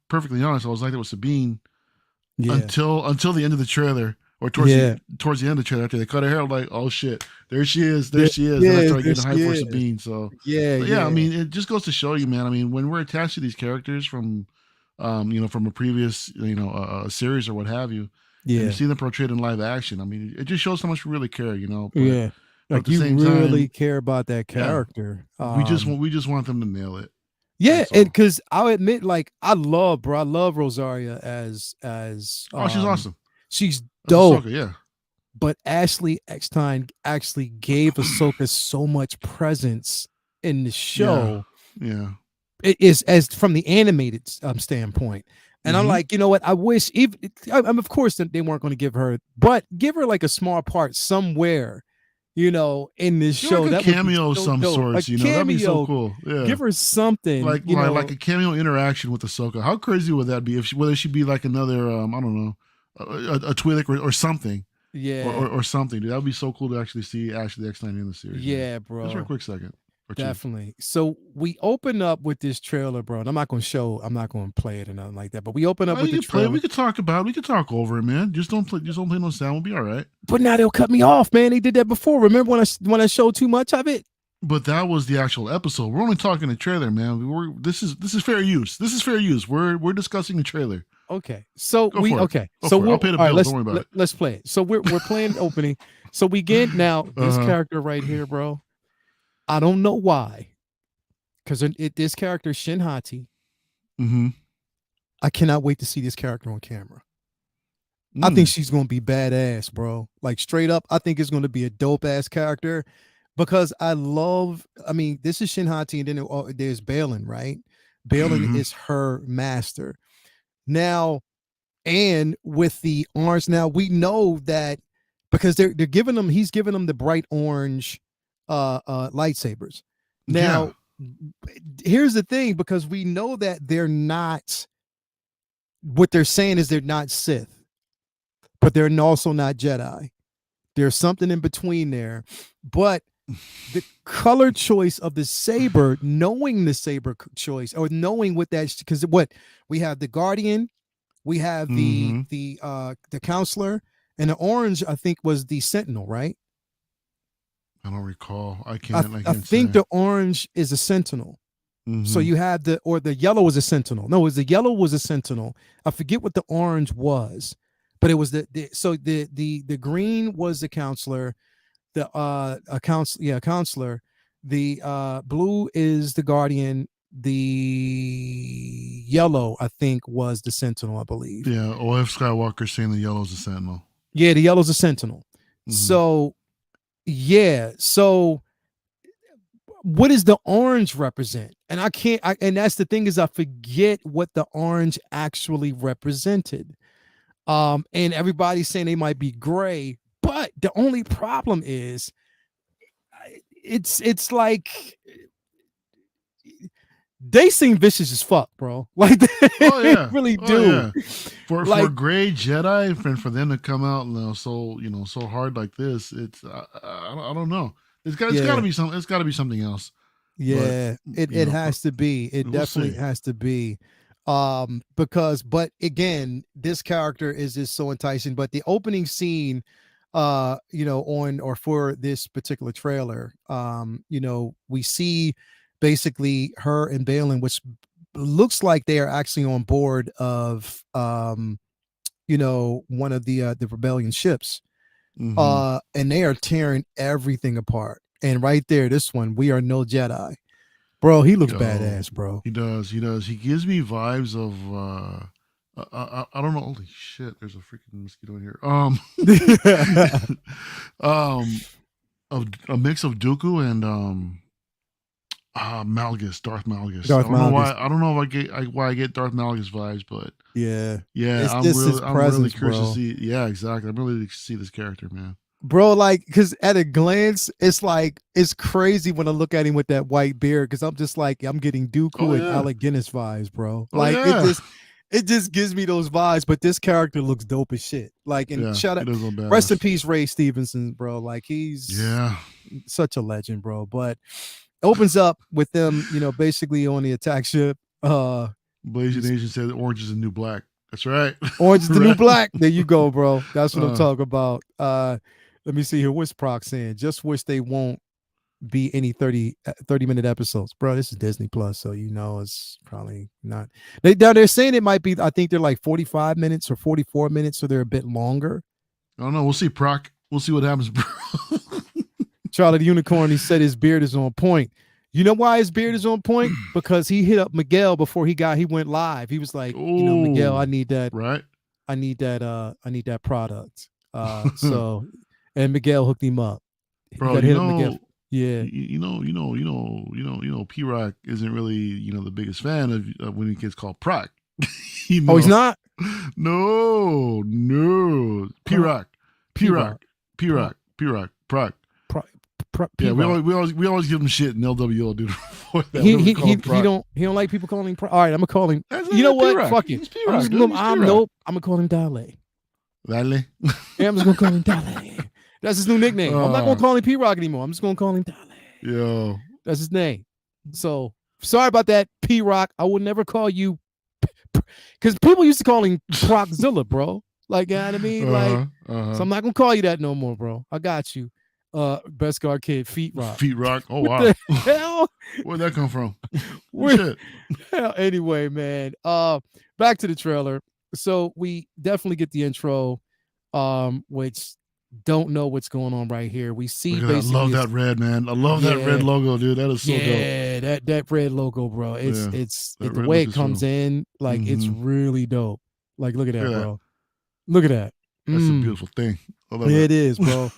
perfectly honest, I was like that with Sabine until the end of the trailer, or towards the end of the trailer. After they cut her hair, I'm like, oh shit, there she is. Then I started getting hyped for Sabine. So I mean, it just goes to show you, man. I mean, when we're attached to these characters from, from a previous, a series or what have you, and you see them portrayed in live action. I mean, it just shows how much we really care, But, like you really care about that character. We just want them to nail it. Yeah, and because I'll admit, like, I love Rosaria as she's awesome. She's dope. Ahsoka, but Ashley Eckstein actually gave Ahsoka so much presence in the show. Yeah. It is as from the animated standpoint. And I'm like, you know what? I wish of course they weren't going to give her, but give her like a small part somewhere. In this show, like a that cameo would be of some sorts, that'd be so cool. Yeah, give her something, like a cameo interaction with Ahsoka. How crazy would that be? Whether she be like another, I don't know, a Twi'lek or something, or something. Dude, that would be so cool to actually see Ashley Eckstein in the series. Yeah, man. bro. Just for a quick second. Definitely. So we open up with this trailer, bro. And I'm not going to play it or nothing like that. But we open up with the trailer. We could talk over it, man. Just don't play no sound. We'll be all right. But now they'll cut me off, man. They did that before. Remember when I showed too much of it? But that was the actual episode. We're only talking the trailer, man. This is fair use. This is fair use. We're discussing the trailer. Okay. So I'll pay the bill. Don't worry about it. Let's play it. So we're playing the opening. So we get now this character right here, bro. I don't know why, because this character Shin Hati. I cannot wait to see this character on camera. I think she's gonna be badass, bro. Like straight up, I think it's gonna be a dope ass character, because I mean, this is Shin Hati, and then there's Balin, right? Balin is her master now, and with the orange. Now we know that because he's giving them the bright orange lightsabers. Now here's the thing, because we know that they're not, what they're saying is they're not Sith, but they're also not Jedi. There's something in between there. But the color choice of the saber, knowing the saber choice, or knowing what that, because what we have, the Guardian, we have the counselor, and the orange I think was the Sentinel, right? I don't recall. I think the orange is a Sentinel. So you have the yellow was a Sentinel. No, the yellow was a Sentinel. I forget what the orange was, but it was the green was the counselor, counselor. The blue is the Guardian. The yellow, I think, was the Sentinel, I believe. Yeah, O.F. Skywalker saying the yellow's a Sentinel. Yeah, the yellow's a Sentinel. So what does the orange represent? And and that's the thing, is I forget what the orange actually represented. And everybody's saying they might be gray, but the only problem is it's like they seem vicious as fuck, bro. Like they really do. For gray Jedi, and for them to come out so hard like this, it's I don't know. It's got to be something. It's got to be something else. Yeah, but, it has to be. It definitely has to be. But again, this character is just so enticing. But the opening scene, for this particular trailer, we see basically her and Balin, which looks like they are actually on board of one of the rebellion ships. And they are tearing everything apart. And right there, this one, we are no Jedi. Bro, he looks badass, bro. He does. He gives me vibes of I don't know. Holy shit, there's a freaking mosquito in here. Of a mix of Dooku and Malgus, Darth Malgus. I don't know why I get Darth Malgus vibes, but I'm really curious to see. Yeah, exactly. I'm really to see this character, man. Bro, like, because at a glance, it's like, it's crazy when I look at him with that white beard, because I'm just like, I'm getting Dooku and Alec Guinness vibes, bro. Like, it just gives me those vibes, but this character looks dope as shit. Like, and shout out, rest in peace, Ray Stevenson, bro. Like, he's such a legend, bro. But opens up with them, basically on the attack ship. Blazing Asian said orange is the new black. That's right. Orange is the new Right. black. There you go, bro. That's what I'm talking about. Let me see here. What's Proc saying? Just wish they won't be any 30-minute episodes. Bro, this is Disney Plus, so it's probably not. They're saying it might be, I think they're like 45 minutes or 44 minutes, so they're a bit longer. I don't know. We'll see, Proc. We'll see what happens, bro. Charlie the Unicorn, he said his beard is on point. You know why his beard is on point? Because he hit up Miguel before he went live. He was like, Miguel, I need that. Right. I need that product. So, and Miguel hooked him up. Bro, Miguel. Yeah. P-Rock isn't really, the biggest fan of when he gets called Proc. Oh, he's not? No. P-Rock. Proc. Yeah, we always give him shit in LWO, dude. He don't like people calling him. All right, I'm gonna call him. You know what? P-Rock. Fuck it. I'm gonna call him Dale. Dale. Yeah, I'm just gonna call him Dale. That's his new nickname. I'm not gonna call him P-Rock anymore. I'm just gonna call him Dale. Yo, that's his name. So sorry about that, P-Rock. I will never call you, because people used to call him Proczilla, bro. Like, you know what I mean? So I'm not gonna call you that no more, bro. I got you. Best guard kid, Feet Rock. Feet Rock. Oh wow. What the hell? Where'd that come from? Shit. Anyway, man. Back to the trailer. So we definitely get the intro, which don't know what's going on right here. We see basically. I love that red, man. I love that red logo, dude. That is so dope. Yeah, that red logo, bro. It's the way it comes in, like it's really dope. Like, look at that, bro. Look at that. That's a beautiful thing. I love it is, bro.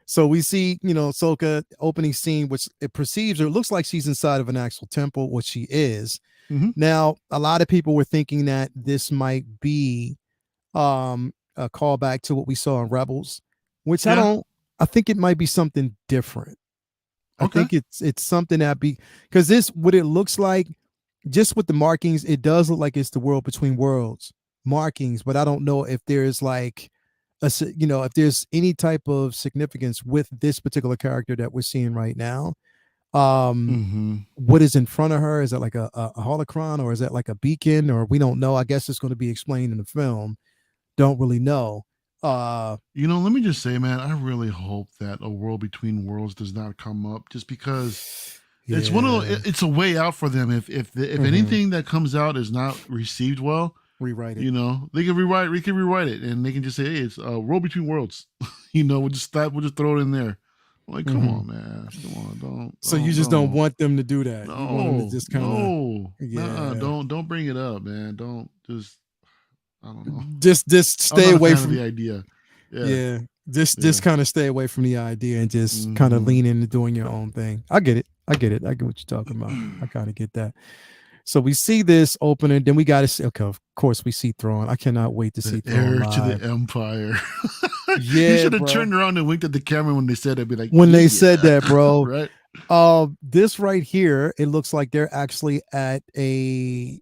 So we see, Ahsoka opening scene, which it perceives or it looks like she's inside of an actual temple, which she is. Now, a lot of people were thinking that this might be a callback to what we saw in Rebels, which I think it might be something different. I think it's something that because what it looks like, just with the markings, it does look like it's the World Between Worlds markings, but I don't know if there's like if there's any type of significance with this particular character that we're seeing right now. What is in front of her? Is that like a holocron, or is that like a beacon, or we don't know? I guess it's going to be explained in the film. Don't really know. Let me just say, man, I really hope that A World Between Worlds does not come up, just because it's one of it's a way out for them. If anything that comes out is not received well, rewrite it. They can rewrite it, and they can just say, hey, it's a World Between Worlds. We'll just throw it in there. Like, come on, man. Come on, don't. So you just don't want them to do that. No, you want them to just kind of don't bring it up, man. Don't just. I don't know. Just stay away from the idea. Just kind of stay away from the idea and just kind of lean into doing your own thing. I get it. I get what you're talking about. I kind of get that. So we see this opening, then we got to see. Okay, of course we see Thrawn. I cannot wait to see Thrawn heir live. to the Empire. Yeah, you should have turned around and winked at the camera when they said that. Be like, when they said that, bro. Right. This right here, it looks like they're actually at a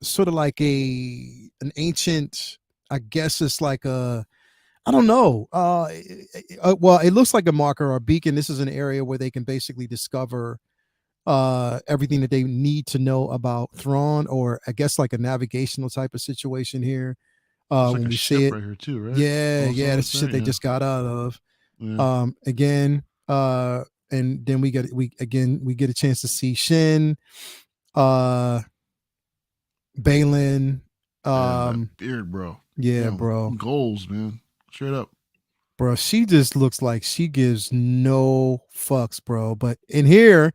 sort of like an ancient. I guess it's like I don't know. Well, it looks like a marker or a beacon. This is an area where they can basically discover everything that they need to know about Thrawn, or I guess like a navigational type of situation here. Like when a we ship see it, right here too, right? That's the shit they just got out of. Again, and then we get a chance to see Shin, Balin, that beard, bro. Bro, goals, man, straight up, bro. She just looks like she gives no fucks, bro. But in here,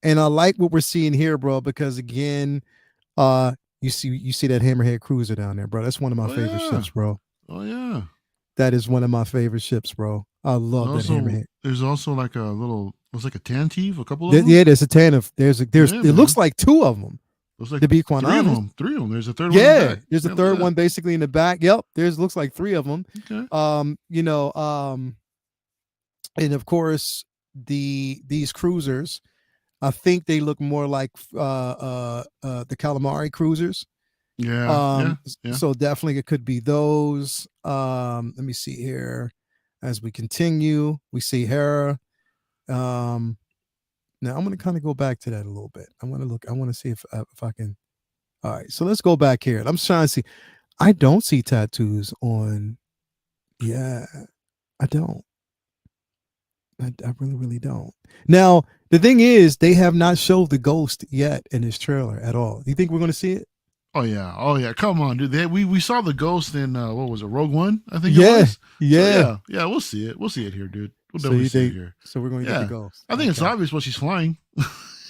and I like what we're seeing here, bro, because again, you see that Hammerhead cruiser down there, bro. That's one of my favorite ships, bro. Oh yeah, that is one of my favorite ships, bro. I love that Hammerhead. There's also like a little, it's like a Tantive, a couple of them. Yeah, there's a Tantive. It looks like two of them. Looks like to be quite honest, three of them. There's a third one. Yeah, there's a third one basically in the back. Yep, looks like three of them. Okay. And of course these cruisers, I think they look more like the calamari cruisers. Yeah. So definitely it could be those. Let me see here. As we continue, we see Hera. Now I'm going to kind of go back to that a little bit. I want to look. I want to see if I can. All right, so let's go back here. I'm trying to see. I don't see tattoos on. Yeah, I don't. I really, really don't. Now, the thing is, they have not showed the ghost yet in this trailer at all. Do you think we're going to see it? Oh yeah. Come on, dude. We saw the ghost in what was it, Rogue One? I think it Yeah, was. yeah. So, yeah. We'll see it. We'll see it here, dude. We'll So definitely you see it think? here. So we're going to get the ghost. I think it's Okay. obvious what she's flying.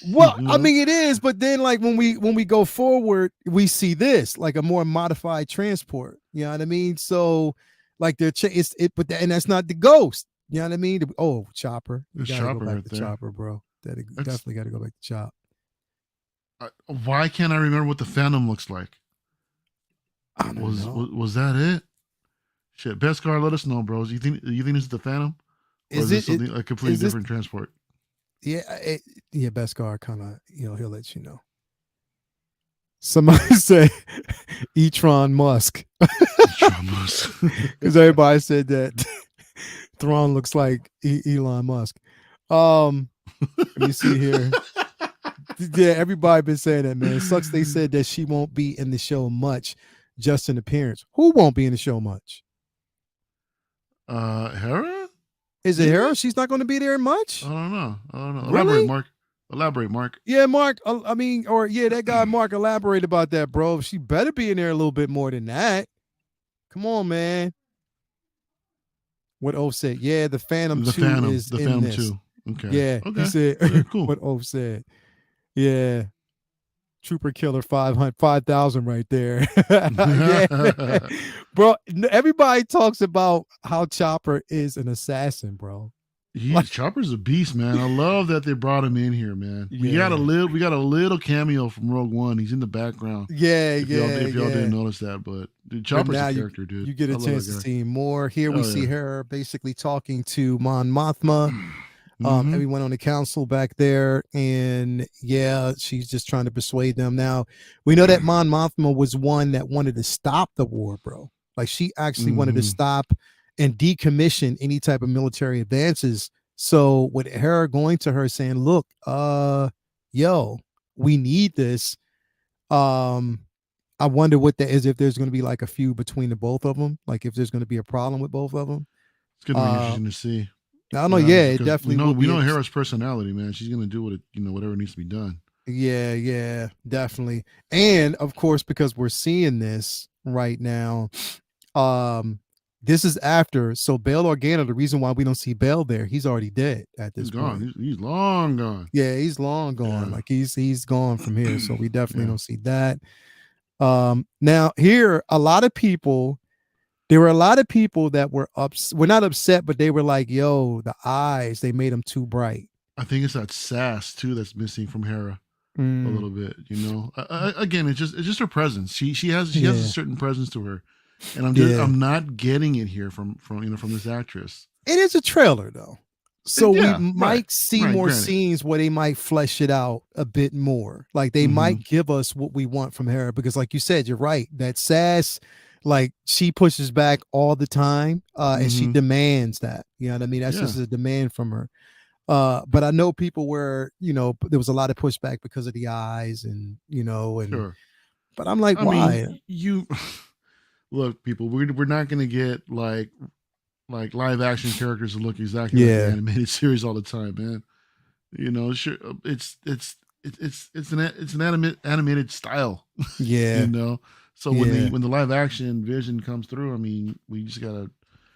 Well, You I know? mean, it is, but then like when we go forward, we see this like a more modified transport. You know what I mean? So like but and that's not the ghost. You know what I mean? Oh, Chopper, you It's gotta go Chopper back right to there. Chopper, bro. Definitely got to go back to Chop. Why can't I remember what the Phantom looks like? I don't know. Was that it? Shit, Beskar, let us know, bros. You think this is the Phantom, or is it something a completely different transport? Yeah, Beskar kind of he'll let you know. Somebody say Etron Musk. Because everybody said that Thrawn looks like Elon Musk. Let me see here. Yeah, everybody been saying that, man. It sucks they said that she won't be in the show much, just in appearance. Who won't be in the show much? Hera? Is it Hera? She's not going to be there much? I don't know. Really? Elaborate, Mark. Yeah, Mark. I mean, that guy Mark, elaborate about that, bro. She better be in there a little bit more than that. Come on, man. What Oaf said. Yeah, the Phantom 2 is the in Phantom this. 2. Okay. Yeah, Okay. he said. Okay, cool. What Oaf said. Yeah. Trooper Killer 5,000 right there. Yeah. Bro, everybody talks about how Chopper is an assassin, bro. Chopper's a beast, man. I love that they brought him in here, man. We got a little cameo from Rogue One. He's in the background. If y'all didn't notice that, but dude, Chopper's a character, dude. You get a chance to see more. Here we see her basically talking to Mon Mothma. Everyone on the council back there, and yeah, she's just trying to persuade them. Now we know that Mon Mothma was one that wanted to stop the war, bro. Like she actually wanted to stop and decommission any type of military advances. So with her going to her saying, look, yo, we need this. I wonder what that is, if there's going to be like a feud between the both of them, like if there's going to be a problem with both of them. It's going to be interesting to see. I don't know. Yeah, it definitely. We know Hera's personality, man. She's going to do whatever needs to be done. Yeah, definitely. And of course, because we're seeing this right now, this is after. So Bail Organa, the reason why we don't see Bail there, he's already dead at this point. Gone. He's long gone. Yeah, he's long gone. Yeah. Like he's gone from here. So we definitely don't see that. Now here, there were a lot of people that were we're not upset, but they were like, yo, the eyes, they made them too bright. I think it's that sass too that's missing from Hera a little bit, again, it's just her presence. She has a certain presence to her. And I'm not getting it here from this actress. It is a trailer though. So we might see more scenes where they might flesh it out a bit more. Like they might give us what we want from Hera, because like you said, you're right. That sass, like she pushes back all the time, and she demands that. You know what I mean? That's just a demand from her. But I know people were, there was a lot of pushback because of the eyes and Sure. But I'm like, why? Look, people, we're not gonna get like live action characters that look exactly like the animated series all the time, man. Sure, it's an animated style. Yeah. So when the live action vision comes through, I mean, we just gotta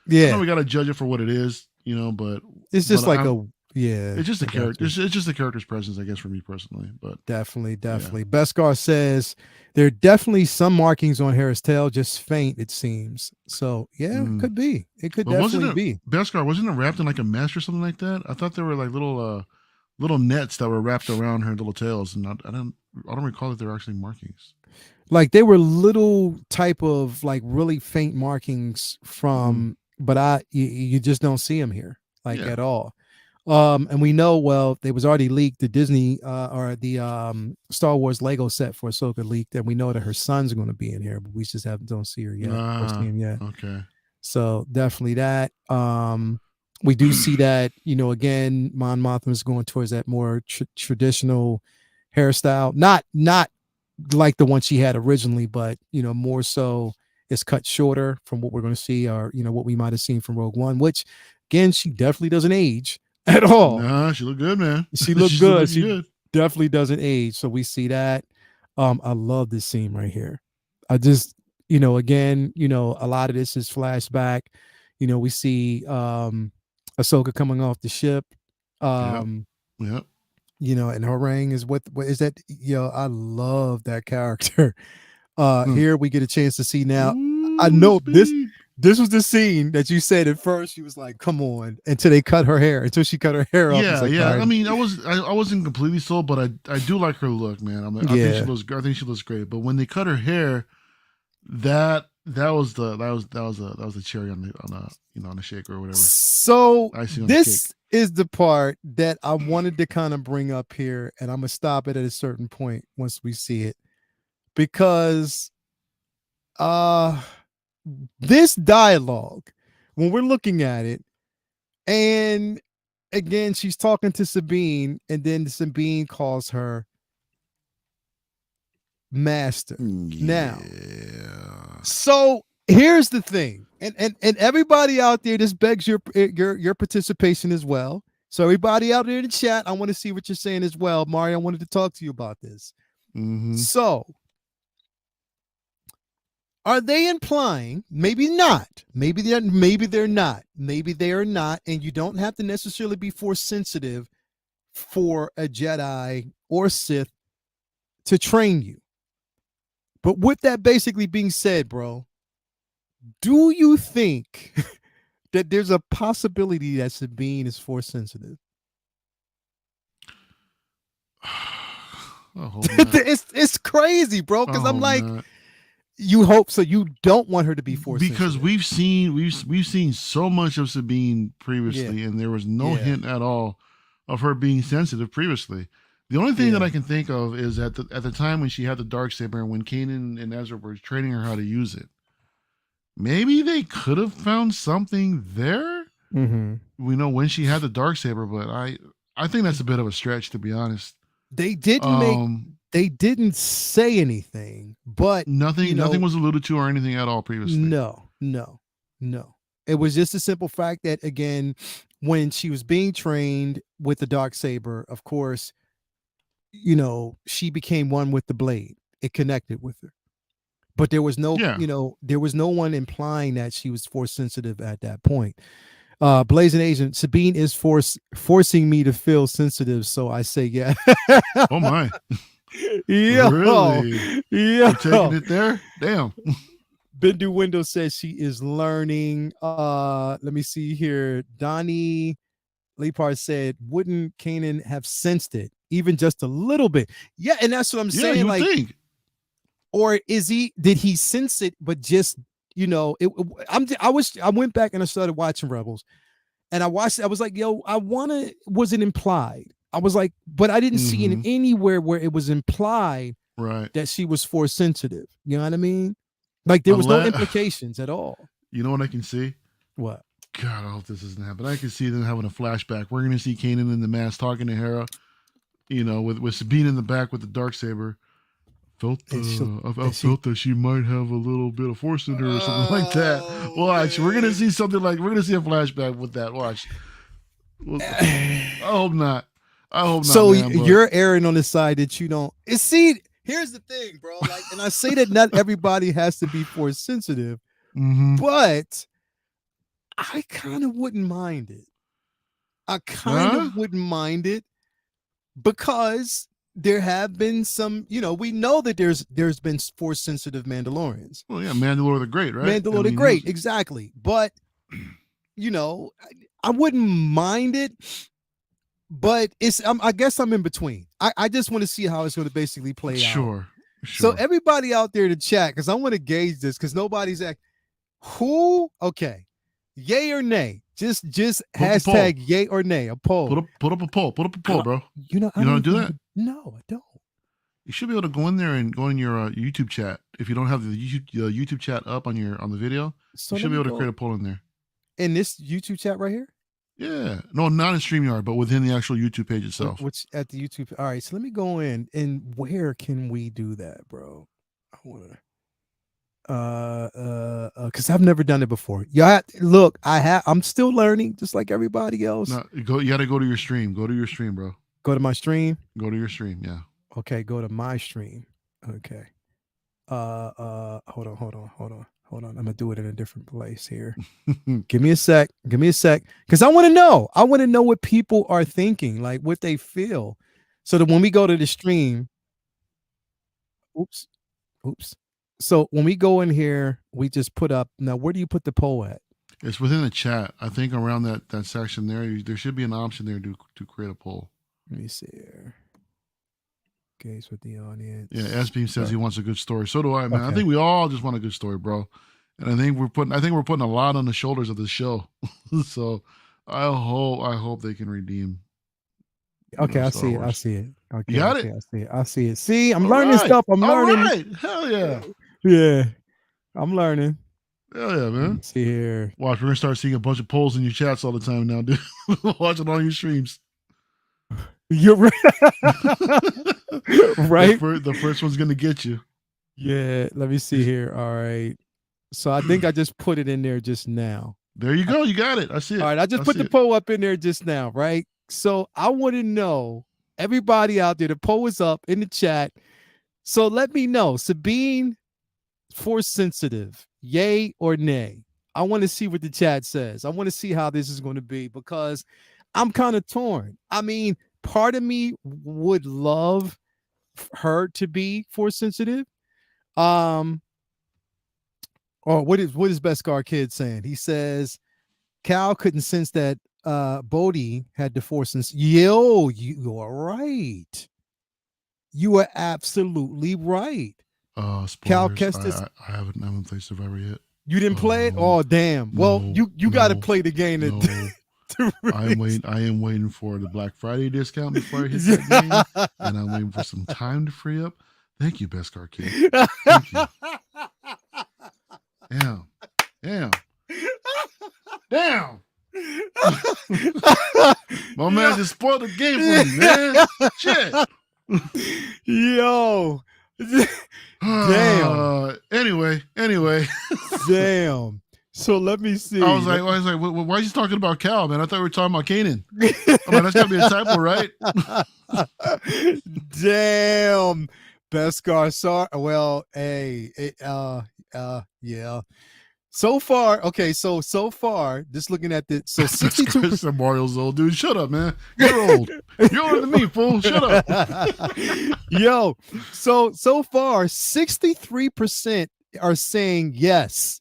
we gotta judge it for what it is, but it's just it's just a character. It's just the character's presence, I guess, for me personally. But definitely. Beskar says there are definitely some markings on Hera's tail, just faint, it seems. So it could be. It could definitely be. Beskar, wasn't it wrapped in like a mesh or something like that? I thought there were like little nets that were wrapped around her little tails, and I don't recall that there were actually markings. Like they were little type of like really faint markings from, but you just don't see them here at all. And we know, they was already leaked, the Disney or the Star Wars Lego set for Ahsoka leaked, and we know that her son's going to be in here, but we just don't see her yet. Okay. So definitely that. We do see that, again, Mon Mothma is going towards that more traditional hairstyle, not like the one she had originally, but more so it's cut shorter from what we're going to see, or what we might have seen from Rogue One, which again, she definitely doesn't age at all. Nah, she looked good, man. She looked good. She definitely doesn't age. So we see that. I love this scene right here. I just, again, a lot of this is flashback. We see Ahsoka coming off the ship. Yep. And her ring is what is that? I love that character. Here we get a chance to see now. Ooh, I know Speed. this was the scene that you said at first. She was like, "Come on!" Until they cut her hair. Until she cut her hair off. Yeah, like, yeah. right. I mean, I wasn't completely sold, but I do like her look, man. I think she looks great. But when they cut her hair, that was the cherry on the shake or whatever. So this is the part that I wanted to kind of bring up here, and I'm gonna stop it at a certain point once we see it, because this dialogue, when we're looking at it, and again, she's talking to Sabine, and then Sabine calls her master. Now, so here's the thing, and everybody out there, this begs your participation as well. So everybody out there in the chat, I want to see what you're saying as well. Mario, I wanted to talk to you about this. So are they implying, maybe not, maybe they are not, and you don't have to necessarily be force sensitive for a Jedi or Sith to train you. But with that basically being said, bro, do you think that there's a possibility that Sabine is force sensitive? It's crazy, bro, because I'm like, you hope so. You don't want her to be force sensitive. Because we've seen so much of Sabine previously, and there was no hint at all of her being sensitive previously. The only thing that I can think of is at the time when she had the Darksaber and when Kanan and Ezra were training her how to use it, maybe they could have found something there. We know when she had the Darksaber, but I think that's a bit of a stretch, to be honest. They didn't say anything, but nothing was alluded to or anything at all previously. No. It was just a simple fact that, again, when she was being trained with the Darksaber, of course, she became one with the blade. It connected with her. But there was no, there was no one implying that she was force sensitive at that point. Blazing Agent, Sabine is forcing me to feel sensitive, so I say yeah. Oh my. Yeah. Really? Yeah. You're taking it there? Damn. Bindu Window says she is learning. Let me see here. Donnie Lepar said, wouldn't Kanan have sensed it, even just a little bit? Yeah, and that's what I'm saying. You like, think. Or did he sense it, but just, I went back and I started watching Rebels, and I was like, was it implied? I was like, but I didn't see it anywhere where it was implied that she was force sensitive. You know what I mean? Like there was no implications at all. You know what I can see? What? God, I hope this doesn't happen. I can see them having a flashback. We're going to see Kanan in the mask talking to Hera, with Sabine in the back with the Darksaber. I felt that she might have a little bit of force in her or something like that. Watch, we're going to see something like, we're going to see a flashback with that. Watch. I hope not. So you're erring on the side that you don't. See, here's the thing, bro. Like, and I say that not everybody has to be force sensitive, but I kind of wouldn't mind it. I kind of wouldn't mind it because there have been some, we know that there's been force sensitive Mandalorians. Well, yeah, Mandalore the Great, right? Mandalore the Great, exactly. But I wouldn't mind it. But I guess I'm in between. I just want to see how it's going to basically play out. Sure. So everybody out there to chat, because I want to gauge this, because nobody's who? Okay, yay or nay? Just hashtag yay or nay. A poll. Put up a poll. Put up a poll, bro. You know how to do that? No, I don't. You should be able to go in there and go in your YouTube chat. If you don't have the YouTube chat up on the video, you should be able to create a poll in there. In this YouTube chat right here? Yeah. No, not in StreamYard, but within the actual YouTube page itself. Which at the YouTube. All right, so let me go in, and where can we do that, bro? I wanna because I've never done it before. Yeah, look, I'm still learning, just like everybody else. No, you gotta go to your stream. Go to your stream, bro. Go to my stream. Go to your stream, yeah. Okay, go to my stream. Okay. Hold on. I'm gonna do it in a different place here. Give me a sec. Because I want to know. I want to know what people are thinking, like what they feel. So that when we go to the stream, oops. So when we go in here, we just put up. Now, where do you put the poll at? It's within the chat. I think around that section there should be an option there to create a poll. Let me see here. Engage with the audience. Yeah, S-Beam says he wants a good story. So do I, man. Okay. I think we all just want a good story, bro. And I think we're putting a lot on the shoulders of the show. So I hope they can redeem. Okay, I see it. Okay, you got it? I see it. See, I'm learning stuff. I'm learning. All right. Hell yeah. Yeah. I'm learning. Hell yeah, man. Let's see here. Watch, we're gonna start seeing a bunch of polls in your chats all the time now, dude. Watching all your streams. You're right. Right. The first one's gonna get you. Yeah. Let me see here. All right. So I think I just put it in there just now. There you go. You got it. I see it. All right. I just put the poll up in there just now, right? So I want to know, everybody out there, the poll is up in the chat. So let me know, Sabine, force sensitive, yay or nay? I want to see what the chat says. I want to see how this is going to be, because I'm kind of torn. I mean, part of me would love her to be force sensitive. Or what is Beskar Kid saying? He says Cal couldn't sense that Bodhi had the force sense. Yo, you are right. You are absolutely right. Spoilers. Cal Kestis. I haven't played Survivor yet. You didn't play it? Oh, damn. Well, you got to play the game. I am waiting for the Black Friday discount before I hit that game, and I'm waiting for some time to free up. Thank you, Beskar Kid. Thank you. Damn. My man just spoiled the game for me, man. Shit. Yo. Damn. Anyway. Damn. So let me see. I was like, why are you talking about Cal, man? I thought we were talking about Kanan. I mean, that's gotta be a typo, right? Damn. Beskar, sorry. Well, hey, yeah. So far, just looking at the 62%. Mario's old, dude. Shut up, man. You're old. You're older than me, fool. Shut up. Yo, so far, 63% are saying yes.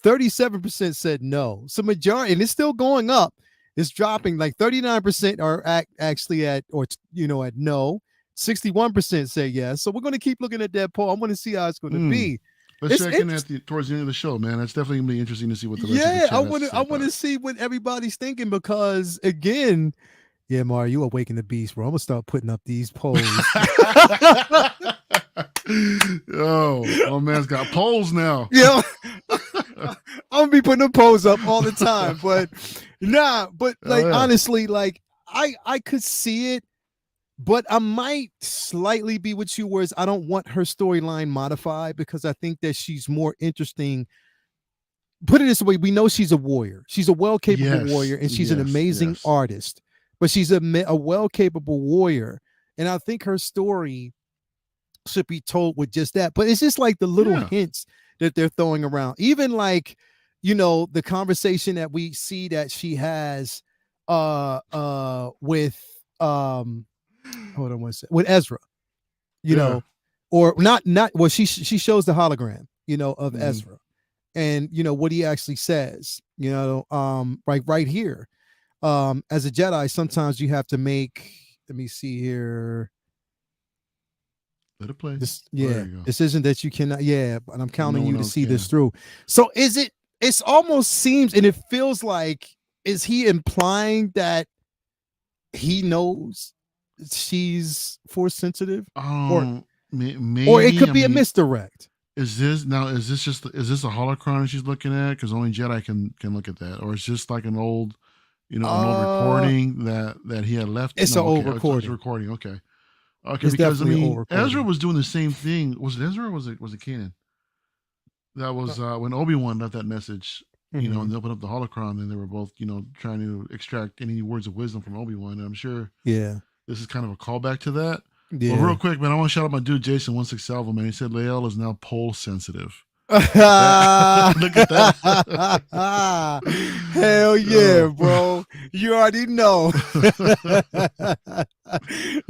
37% said no. So majority, and it's still going up. It's dropping. Like 39% are actually at no. 61% say yes. So we're going to keep looking at that poll. I want to see how it's going to be. Let's check in towards the end of the show, man. It's definitely gonna be interesting to see what the rest of the chat I want to see what everybody's thinking, because again, yeah, Mario, you awaken the beast, bro. I'm gonna start putting up these polls. Yo, my man's got polls now. Yeah, I'm gonna be putting the polls up all the time, but honestly, like I could see it. But I might slightly be with you, whereas I don't want her storyline modified, because I think that she's more interesting. Put it this way, we know she's a warrior. She's a well-capable warrior, and she's an amazing artist. But she's a well-capable warrior. And I think her story should be told with just that. But it's just like the little hints that they're throwing around. Even like, the conversation that we see that she has with hold on one second. With Ezra, or not. Well, she shows the hologram, of Ezra, and what he actually says, right here. As a Jedi, sometimes you have to make. Let me see here. Let it play. Decision that you cannot. Yeah, and I'm counting you to see this through. So it's almost seems, and it feels like, is he implying that he knows she's force sensitive, or it could be a misdirect? Is this a holocron she's looking at? Because only Jedi can look at that, or it's just like an old an old recording that he had left? It's an old recording. It's a recording. Okay. Okay, It's because definitely an old recording. Ezra was doing the same thing. Was it Ezra or was it Kanan? That was when Obi-Wan left that message, and they opened up the holocron, and they were both, trying to extract any words of wisdom from Obi-Wan. And I'm sure this is kind of a callback to that. Yeah. Well, real quick, man, I want to shout out my dude Jason 16 Salvo, man. He said Lael is now pole sensitive. Look at that. Hell yeah, bro. You already know.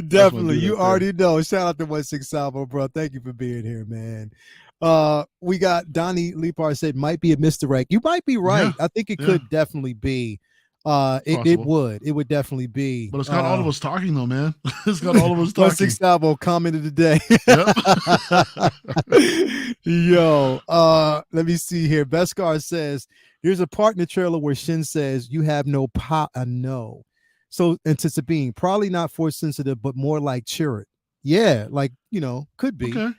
Definitely. You already know. Shout out to 16 Salvo, bro. Thank you for being here, man. We got Donnie Lepar said might be a misdirect. You might be right. I think it could definitely be. It would definitely be. But it's got all of us talking though, man. It's got all of us talking. 16 Salvo commented today. Yo, let me see here. Beskar says here's a part in the trailer where Shin says you have no no. So into Sabine, probably not force sensitive, but more like Chirrut. Yeah, like could be. Okay.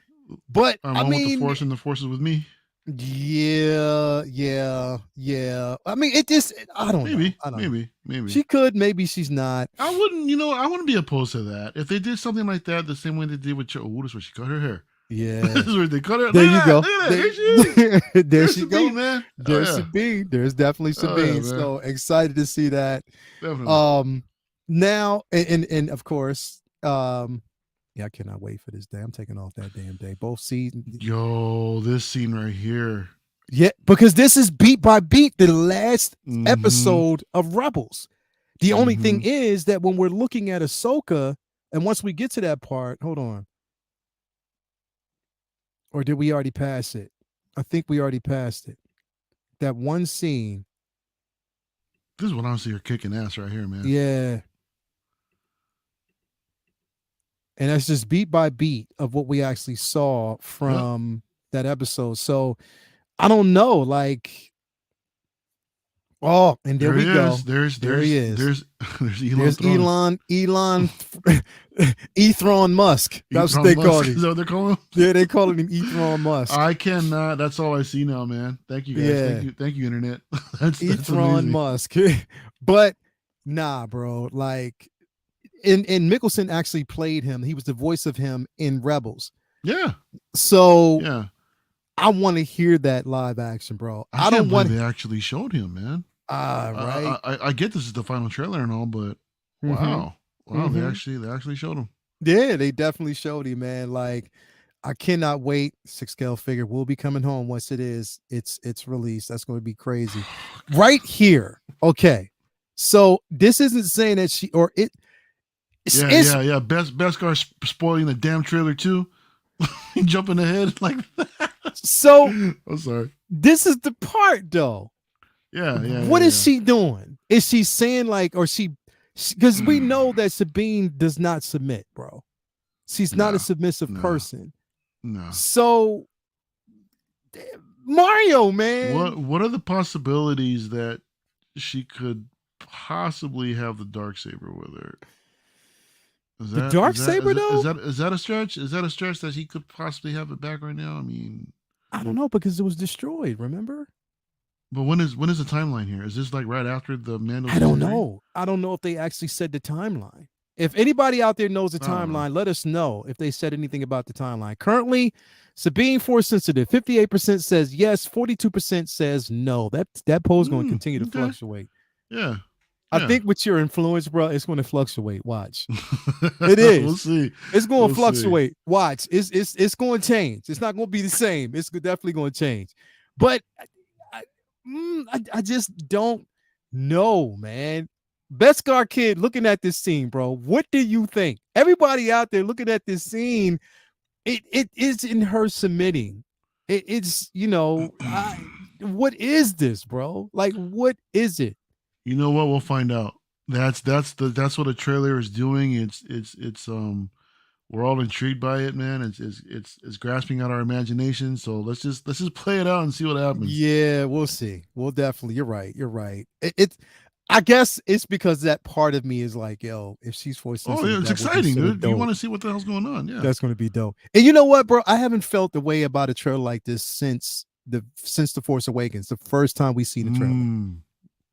But I mean, with the force and the forces with me. Yeah. I mean, it just I don't know. Maybe she could. Maybe she's not. I wouldn't be opposed to that if they did something like that the same way they did with that's where she cut her hair. Yeah, this is where they cut her. There you go. There she is. There she Sabine, go, man. There's Sabine. There's definitely Sabine. So excited to see that. Definitely. Now and of course, I cannot wait for this day. I'm taking off that damn day. Both seasons. Yo, this scene right here. Yeah, because this is beat by beat the last episode of Rebels. The only thing is that when we're looking at Ahsoka, and once we get to that part, hold on. Or did we already pass it? I think we already passed it. That one scene. This is what honestly you're kicking ass right here, man. Yeah. And that's just beat by beat of what we actually saw from that episode. So I don't know, like, and there we go. There's Elon Ethron Musk. That's what they call him. Is that what they're calling him? Yeah, they calling him Ethron Musk. I cannot. That's all I see now, man. Thank you guys. Yeah. Thank you, internet. that's Ethron Musk. But nah, bro. Like, and Mickelson actually played him. He was the voice of him in Rebels. Yeah. So I want to hear that live action, bro. I don't want. They actually showed him, man. Right. I get this is the final trailer and all, but wow, they actually showed him. Yeah, they definitely showed him, man. Like, I cannot wait. 6-scale figure will be coming home once it's released. That's going to be crazy. Right here. Okay. So this isn't saying that she or it. Yeah. Beskar spoiling the damn trailer too. Jumping ahead like that. So I'm sorry. This is the part though. Yeah. What is she doing? Is she saying like, or she because we know that Sabine does not submit, bro. She's not a submissive person. No. So Mario, man. What are the possibilities that she could possibly have the Darksaber with her? The Darksaber though? Is that a stretch? Is that a stretch that he could possibly have it back right now? I mean, I don't know, because it was destroyed, remember? But when is the timeline here? Is this like right after the Mandalorian? I don't know. I don't know if they actually said the timeline. If anybody out there knows the timeline, let us know if they said anything about the timeline. Currently, Sabine force sensitive. 58% says yes, 42% says no. That poll is going to continue to fluctuate. Yeah. I think with your influence, bro, it's going to fluctuate. Watch. It is. We'll see. It's going to fluctuate. Watch. It's going to change. It's not going to be the same. It's definitely going to change. But I just don't know, man. Beskar Kid looking at this scene, bro. What do you think? Everybody out there looking at this scene, it is in her submitting. It's what is this, bro? Like, what is it? You know what? We'll find out. That's what a trailer is doing. It's we're all intrigued by it, man. It's grasping at our imagination. So let's just play it out and see what happens. Yeah, we'll see. We'll definitely. You're right. I guess it's because that part of me is like, yo, if she's forced. Oh yeah, it's exciting, dude. You want to see what the hell's going on? Yeah, that's going to be dope. And you know what, bro? I haven't felt the way about a trailer like this since the Force Awakens. The first time we see the trailer.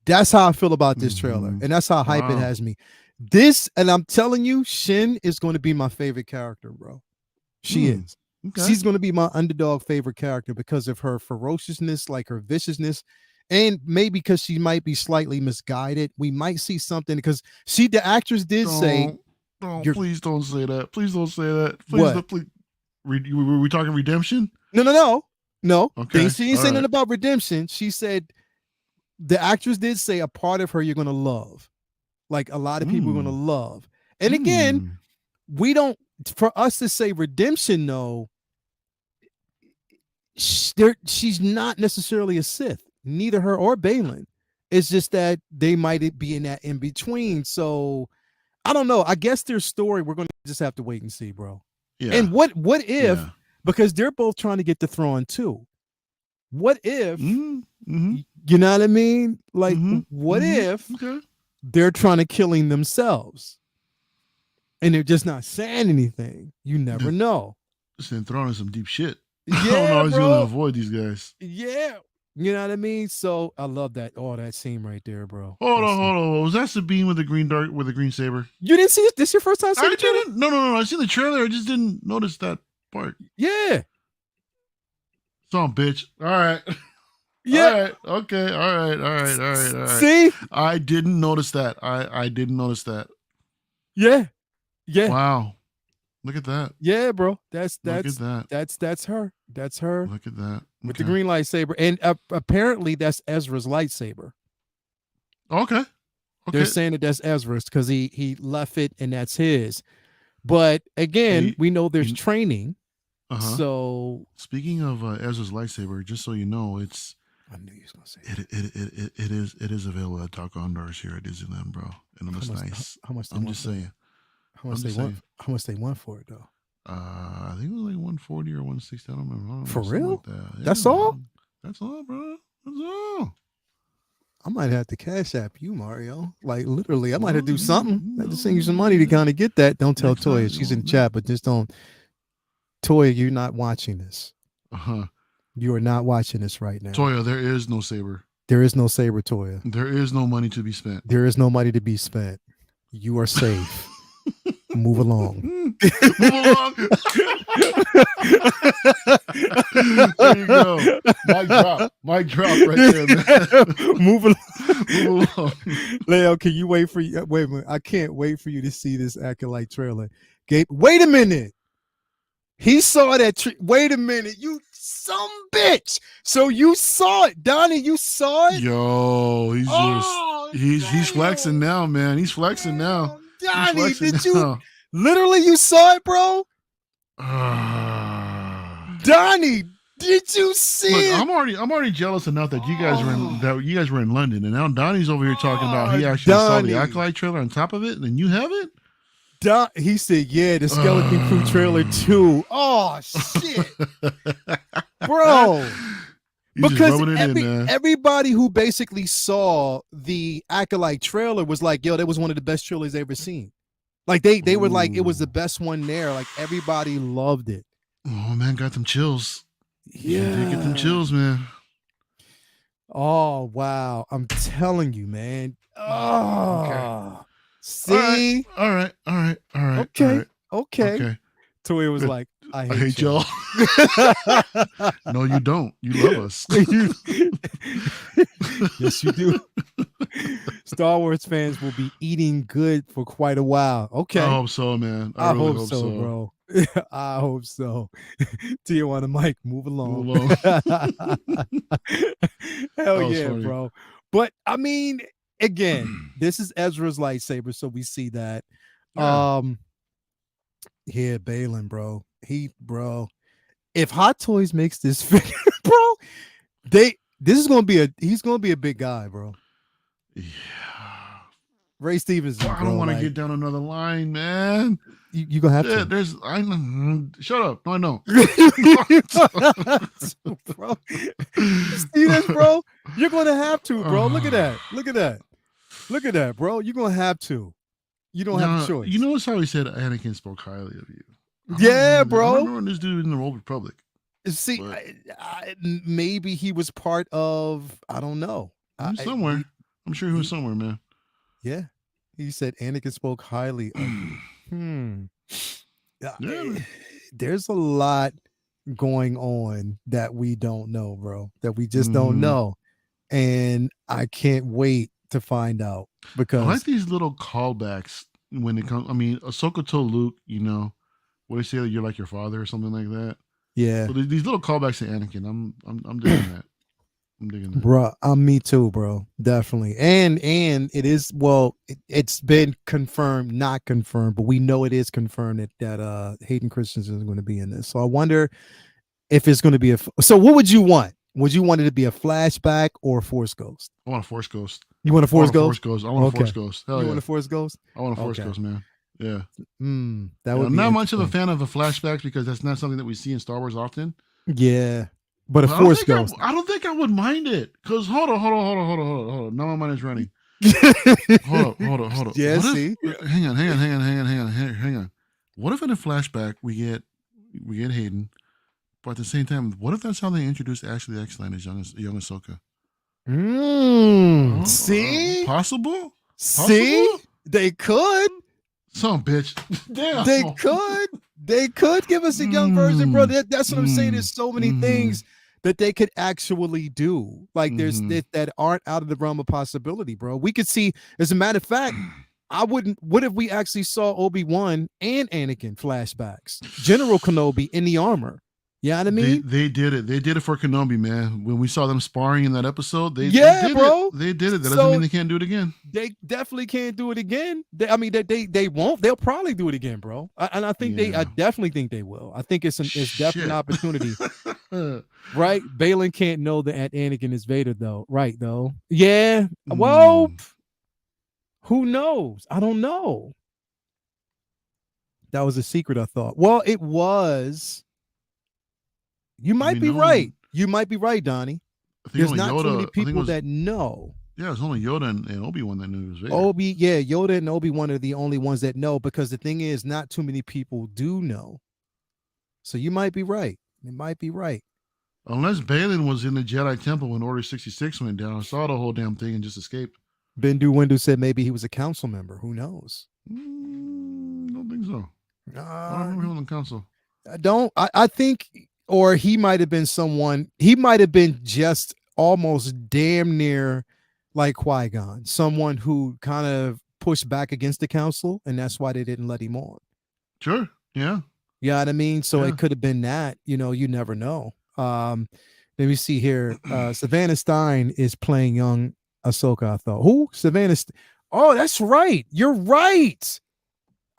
That's how I feel about this trailer, Mhm. and that's how hype it Wow. has me. This, and I'm telling you, Shin is going to be my favorite character, bro. She is. Okay. She's going to be my underdog favorite character because of her ferociousness, like her viciousness, and maybe because she might be slightly misguided. We might see something because the actress did say, Don't, please don't say that. Please don't say that. Please What? don't. Please. Were we talking redemption? No. Okay. She didn't say nothing about redemption. She said the actress did say a part of her you're going to love, like a lot of people are going to love. And again, we don't. For us to say redemption, no, she's not necessarily a Sith. Neither her or Balin. It's just that they might be in that in between. So I don't know. I guess their story, we're going to just have to wait and see, bro. Yeah. And what if, because they're both trying to get the throne too. What if, you know what I mean? Like, what if they're trying to killing themselves and they're just not saying anything? You never know. This throne is some deep shit. Yeah, I don't know how he's bro. going to avoid these guys. Yeah. You know what I mean? So I love that. Oh, that scene right there, bro. Hold on. Was that Sabine with the green saber? You didn't see it? This your first time seeing it? No. I seen the trailer. I just didn't notice that part. Yeah. Some bitch. All right. Yeah. All right. Okay. All right. See? I didn't notice that. I didn't notice that. Yeah. Wow. Look at that. Yeah, bro. That's Look at that. That's her. That's her. Look at that. With the green lightsaber. And apparently that's Ezra's lightsaber. Okay. They're saying that that's Ezra's because he left it and that's his. But again, we know there's training. So speaking of Ezra's lightsaber, just so you know, it's I knew you was gonna say it is available at Taekwondo here at Disneyland, bro. And it looks nice. How much? I'm just saying. How much they want for it though? I think it was like 140 or 160. I don't remember. For real? Like that. Yeah, that's all? Man. That's all, bro. That's all. I might have to cash app you, Mario. Like literally, I might have to do something. I have to send you some money to kind of get that. Don't tell Toya. She's in chat, but just don't. Toya, you're not watching this. You are not watching this right now. Toya, there is no saber. There is no saber, Toya. There is no money to be spent. There is no money to be spent. You are safe. Move along. Move along. There you go. Mic drop right there, man. Move along. Leo, can you wait for you? Wait a minute. I can't wait for you to see this Acolyte trailer. Gabe, wait a minute. He saw that. Wait a minute. You some bitch. So you saw it. Donnie, you saw it? Yo, he's flexing now, man. He's flexing now. Donnie, did you literally you saw it, bro? Donnie, did you see it? I'm already jealous enough that you guys were in London, and now Donnie's over here talking about he actually saw the Acolyte trailer on top of it, and you haven't? He said, yeah, the Skeleton Crew trailer too. Oh shit. Bro. Because everybody who basically saw the Acolyte trailer was like, yo, that was one of the best trailers they ever seen. Like they were like, it was the best one there. Like everybody loved it. Oh man, got them chills. Yeah. You did get them chills, man. Oh wow. I'm telling you, man. Oh. Okay. See? All right. Okay. Toya was like, I hate y'all. No, you don't. You love us. Yes, you do. Star Wars fans will be eating good for quite a while. Okay. I hope so, man. I really hope so, bro. I hope so. Tijuana Mike, move along. Hell yeah, funny. Bro. But I mean, again, this is Ezra's lightsaber, so we see that. Yeah, Balin, bro. If Hot Toys makes this figure, bro, he's gonna be a big guy, bro. Yeah. Ray Stevenson. I don't want to get down another line, man. You gonna have to. Shut up. No, I know. Bro. You see this, bro? You're gonna have to, bro. Look at that, bro. You're gonna have to. You don't have a choice. You notice how he said Anakin spoke highly of you. Yeah, bro. I remember this dude in the Old Republic. See, maybe he was part of. I don't know. Somewhere. I'm sure he was somewhere, man. Yeah. He said Anakin spoke highly of you. Yeah, Yeah, man. there's a lot going on that we don't know, bro. That we just don't know. And I can't wait to find out I because like these little callbacks when it comes. I mean, Ahsoka told Luke, what do you say that you're like your father or something like that. yeah, So these little callbacks to Anakin, I'm digging that. I'm digging that. bro. Me too, bro. Definitely. And it is it's been confirmed, not confirmed, but we know it is confirmed that Hayden Christensen is going to be in this. So I wonder if it's going to be so what would you want? Would you want it to be a flashback or a Force Ghost? I want a Force Ghost. You want a Force Ghost? I want a Force Ghost. Hell you yeah. want a Force Ghost? I want a Force Ghost, man. Yeah. That would I'm be not much of a fan of the flashbacks because that's not something that we see in Star Wars often. Yeah. But a Force Ghost. I don't think I would mind it. Because hold on. Now my mind is running. hold on. Yeah, see? Hang on. What if in a flashback we get Hayden, but at the same time, what if that's how they introduced Ashley Eckstein as young Ahsoka? See? Possible? See? They could. Some bitch. Damn. They could give us a young version, bro. That's what I'm saying. There's so many things that they could actually do. Like there's that aren't out of the realm of possibility, bro. We could see, as a matter of fact, what if we actually saw Obi-Wan and Anakin flashbacks? General Kenobi in the armor. You know what I mean? They did it. They did it for Kenobi, man. When we saw them sparring in that episode, they did bro. It. They did it. That doesn't mean they can't do it again. They definitely can't do it again. They won't. They'll probably do it again, bro. I definitely think they will. I think it's definitely an opportunity. Right? Balin can't know that Anakin is Vader, though. Right, though. Yeah. Well, who knows? I don't know. That was a secret, I thought. Well, it was. You might be right. You might be right, Donnie. There's not too many people that know. Yeah, it's only Yoda and Obi-Wan that knew it was Vader. Yoda and Obi-Wan are the only ones that know, because the thing is, not too many people do know. So you might be right. You might be right. Unless Balin was in the Jedi Temple when Order 66 went down, saw the whole damn thing and just escaped. Bendu Windu said maybe he was a council member. Who knows? Don't think so. I don't remember him on the council. I think... Or he might have been someone, he might have been just almost damn near like Qui-Gon, someone who kind of pushed back against the council, and that's why they didn't let him on. Sure. Yeah. You know what I mean? So it could have been that, you never know. Let me see here. Savannah Stein is playing young Ahsoka, I thought. Who? Savannah Oh, that's right. You're right.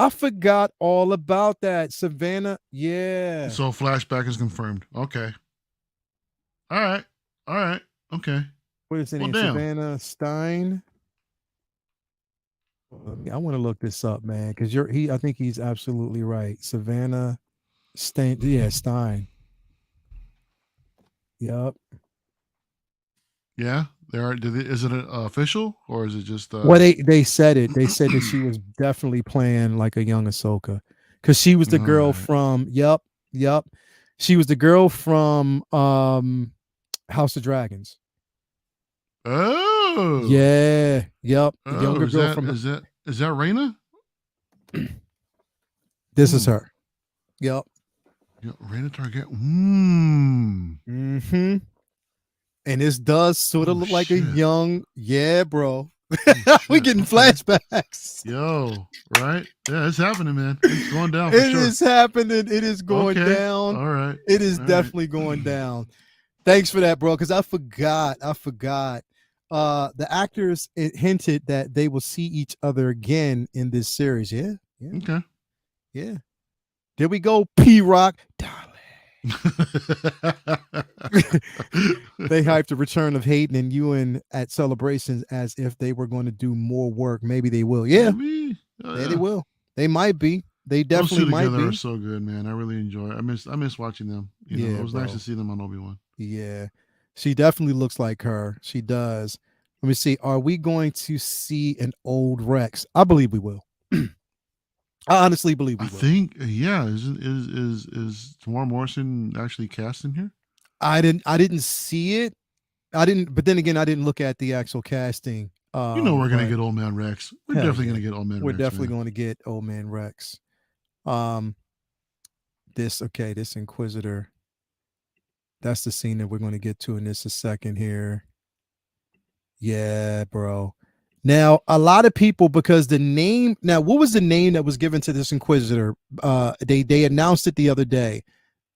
I forgot all about that. Savannah, yeah. So flashback is confirmed. Okay. All right. Okay. What is the name? Savannah Stein. I want to look this up, man, because I think he's absolutely right. Savannah Stein. Yeah, Stein. Yep. Yeah. Is it official, or is it just? Well, they said it. They said that she was definitely playing like a young Ahsoka, because she was the girl from. Yep. She was the girl from House of Dragons. Oh. Yeah. Yep. The younger girl from. Is that Reyna? This is her. Yep. Reyna Target. Mm-hmm. And this does sort of look like a young, bro. We getting flashbacks. Yo, right? Yeah, it's happening, man. It's going down. It is happening. It is going down. All right. It is definitely going down. Thanks for that, bro. Because I forgot. The actors hinted that they will see each other again in this series. Yeah. Okay. Yeah. There we go. P-Rock, darling. They hyped the return of Hayden and Ewan at celebrations as if they were going to do more work. Maybe they will. Yeah. They will. They might be. They definitely might be. Those two together are so good, man. I really enjoy it. I miss watching them. It was nice to see them on Obi-Wan. Yeah. She definitely looks like her. She does. Let me see. Are we going to see an old Rex? I believe we will. I honestly believe we will. I think, is Tamora Morrison actually cast in here? I didn't see it. But then again, I didn't look at the actual casting. You know we're gonna But get Old Man Rex. We're hell definitely yeah. gonna get Old Man We're Rex. definitely Man. going to get Old Man Rex. This Inquisitor. That's the scene that we're going to get to in just a second here. Yeah, bro. Now, a lot of people, because the name, now, what was the name that was given to this Inquisitor? They announced it the other day.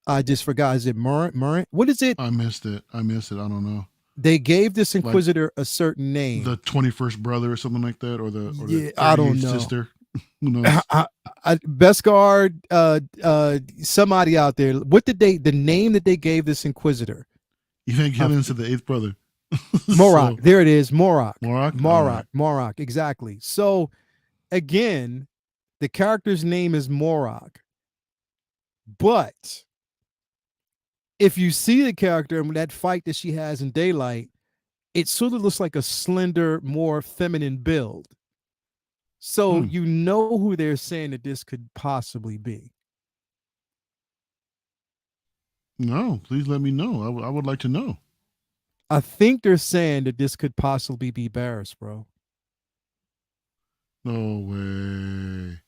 I just forgot. Is it Murray? What is it? I missed it. I don't know. They gave this Inquisitor a certain name. The 21st brother or something like that, or the 38th I don't know. sister. Who knows? Beskar, somebody out there. What did the name that they gave this Inquisitor? You ain't getting into the 8th brother. Morok. There it is. Morok. Morok. Morok. Exactly. So again, the character's name is Morok. But if you see the character in that fight that she has in Daylight, it sort of looks like a slender, more feminine build. So you know who they're saying that this could possibly be. No, please let me know. I would like to know. I think they're saying that this could possibly be Barris, bro. No way.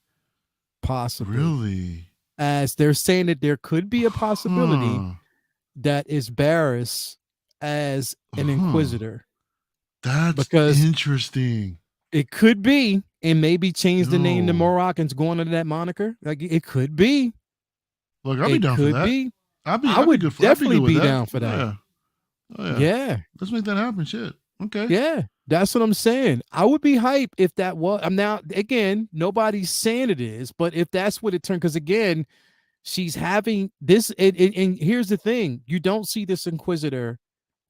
Possibly. Really? As they're saying that there could be a possibility that is Barris as an Inquisitor. That's interesting. It could be, and maybe change the name to Morok and going under that moniker. Like it could be. Look, I'll be down for that. I would definitely be down for that. Yeah. Oh, yeah. Let's make that happen. Shit. Okay. Yeah, that's what I'm saying. I would be hype if that was. I'm now again. Nobody's saying it is, but if that's what it turned, because again, she's having this. And here's the thing: you don't see this Inquisitor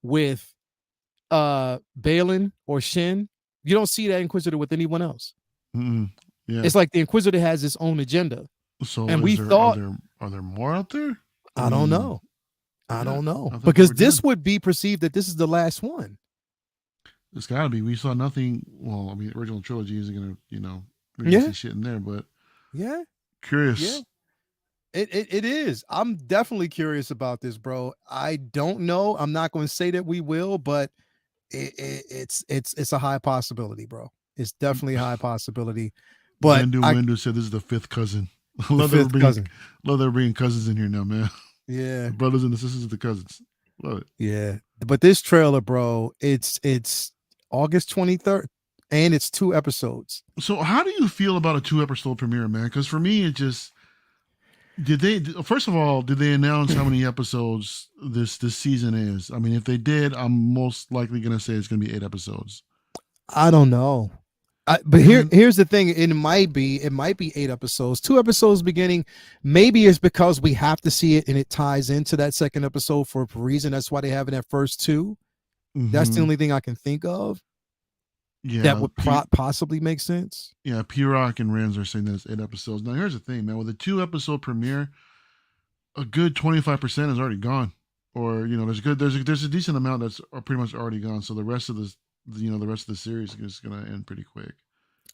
with Balin or Shin. You don't see that Inquisitor with anyone else. Yeah. It's like the Inquisitor has its own agenda. So, and we thought, are there more out there? I don't know. I don't know, because this would be perceived that this is the last one. It's got to be. We saw nothing. Well, I mean, original trilogy isn't gonna, we're gonna see shit in there, but curious. Yeah, it is. I'm definitely curious about this, bro. I don't know. I'm not going to say that we will, but it's a high possibility, bro. It's definitely a high possibility. But Windu said this is the 5th cousin. I love that we're bringing cousins in here now, man. Yeah, the brothers and the sisters of the cousins. Love it. Yeah, but this trailer, bro, it's August 23rd, and it's 2 episodes. So, how do you feel about a 2-episode premiere, man? Because for me, it just did they announce how many episodes this season is? I mean, if they did, I'm most likely gonna say it's gonna be 8 episodes. I don't know. But here's the thing: it might be 8 episodes, 2 episodes beginning. Maybe it's because we have to see it and it ties into that second episode for a reason. That's why they have it at first 2. That's the only thing I can think of. Yeah, that would possibly make sense. Yeah, P-Rock and Rams are saying that it's 8 episodes. Now, here's the thing, man. With a 2-episode premiere, a good 25% is already gone, or there's a decent amount that's pretty much already gone. So the rest of the series is going to end pretty quick,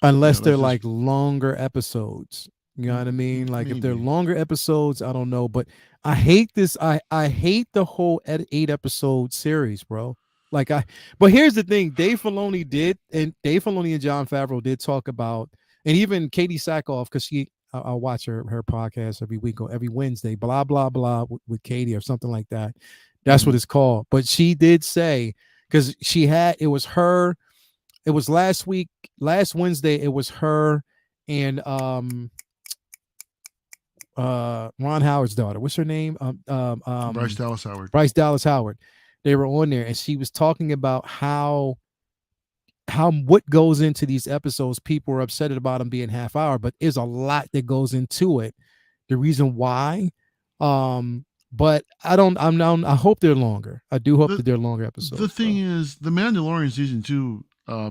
unless they're like longer episodes. You know what I mean? Like maybe. If they're longer episodes, I don't know. But I hate this. I hate the whole 8-episode series, bro. But here's the thing: Dave Filoni and Jon Favreau did talk about, and even Katie Sackhoff, because I'll watch her podcast every week or every Wednesday, blah blah blah with Katie or something like that. That's what it's called. But she did say, because it was last Wednesday, it was her and Ron Howard's daughter. What's her name? Bryce Dallas Howard. Bryce Dallas Howard. They were on there, and she was talking about how what goes into these episodes. People are upset about them being half hour, but there's a lot that goes into it. The reason why, but I hope they're longer. I do hope that they're longer episodes. The thing is, the Mandalorian season 2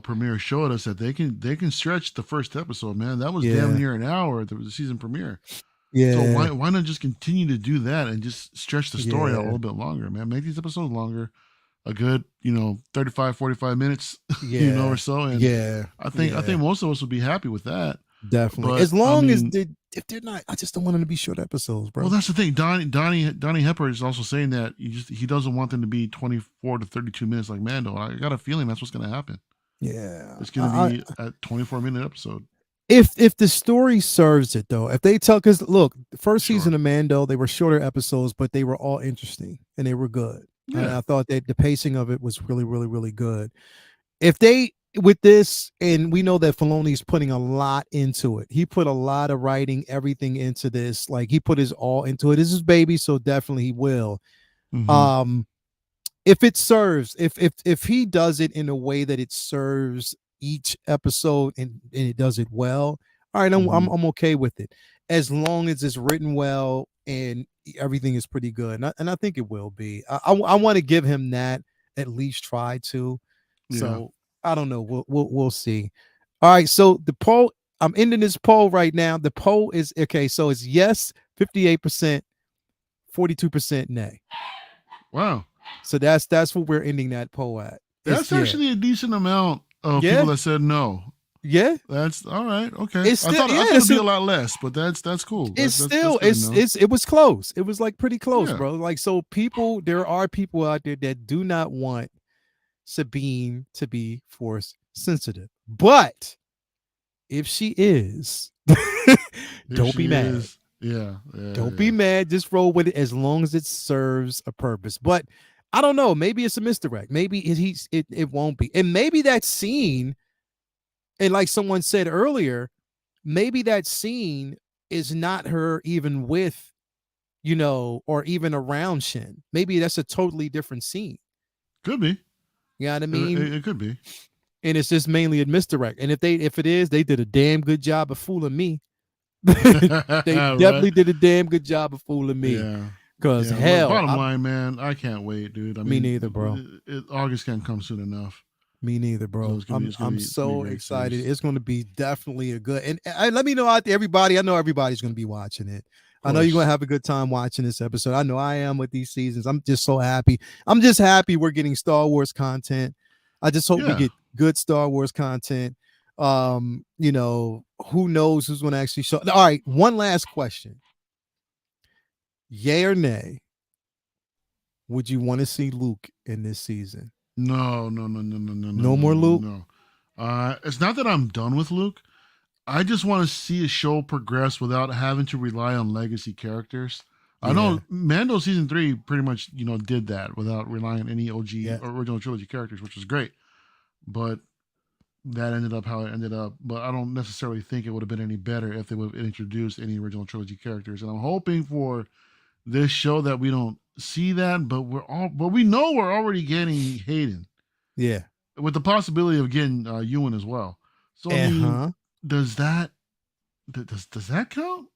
premiere showed us that they can stretch the first episode, man. That was damn near an hour. There was a season premiere. Yeah. So why not just continue to do that and just stretch the story out a little bit longer, man? Make these episodes longer, a good 35, 45 minutes, or so. And I think most of us would be happy with that. Definitely, but, as long as if they're not, I just don't want them to be short episodes, bro. Well, that's the thing. Donnie Hepper is also saying that he doesn't want them to be 24 to 32 minutes like Mando. I got a feeling that's what's going to happen. Yeah. It's going to be a 24-minute episode. If the story serves it though, if they tell, because look, the first Sure. season of Mando, they were shorter episodes, but they were all interesting and they were good. And Yeah. I thought that the pacing of it was really, really, really good. If they with this, and we know that Filoni's putting a lot into it. He put a lot of writing, everything into this. Like he put his all into it. This is his baby, so definitely he will. Mhm. If it serves, if he does it in a way that it serves each episode and it does it well, all right, I'm okay with it, as long as it's written well and everything is pretty good, and I think it will be. I want to give him that, at least try to. So I don't know. We'll see. All right. So the poll, I'm ending this poll right now. The poll is okay. So it's yes, 58%, 42% nay. Wow. So that's what we're ending that poll at. That's actually a decent amount of people that said no. Yeah. That's all right. Okay. It's still, I thought it'd be a lot less, but that's cool. It's that's still it was close. It was like pretty close, bro. Like, so there are people out there that do not want Sabine to be force sensitive. But if she is, don't be mad. Don't be mad. Just roll with it as long as it serves a purpose. But I don't know. Maybe it's a misdirect. Maybe it won't be. And maybe that scene, and like someone said earlier, maybe that scene is not her even with, or even around Shin. Maybe that's a totally different scene. Could be. You know what I mean? It could be. And it's just mainly a misdirect. And if it is, they did a damn good job of fooling me. They definitely did a damn good job of fooling me. Yeah. Because hell, bottom line, man, I can't wait, dude. I mean, me neither, bro. August can't come soon enough. Me neither, bro. So I'm so excited. Series. It's going to be definitely a good. And let me know out there, everybody. I know everybody's going to be watching it. I know you're going to have a good time watching this episode. I know I am with these seasons. I'm just so happy. I'm just happy we're getting Star Wars content. I just hope we get good Star Wars content. Who knows who's going to actually show. All right, one last question. Yay or nay? Would you want to see Luke in this season? No. No more Luke? No. It's not that I'm done with Luke. I just want to see a show progress without having to rely on legacy characters. I know Mando season 3 pretty much, did that without relying on any OG original trilogy characters, which was great. But that ended up how it ended up. But I don't necessarily think it would have been any better if they would have introduced any original trilogy characters. And I'm hoping for this show that we don't see that, but we know we're already getting Hayden. Yeah. With the possibility of getting Ewan as well. So I mean, does that count?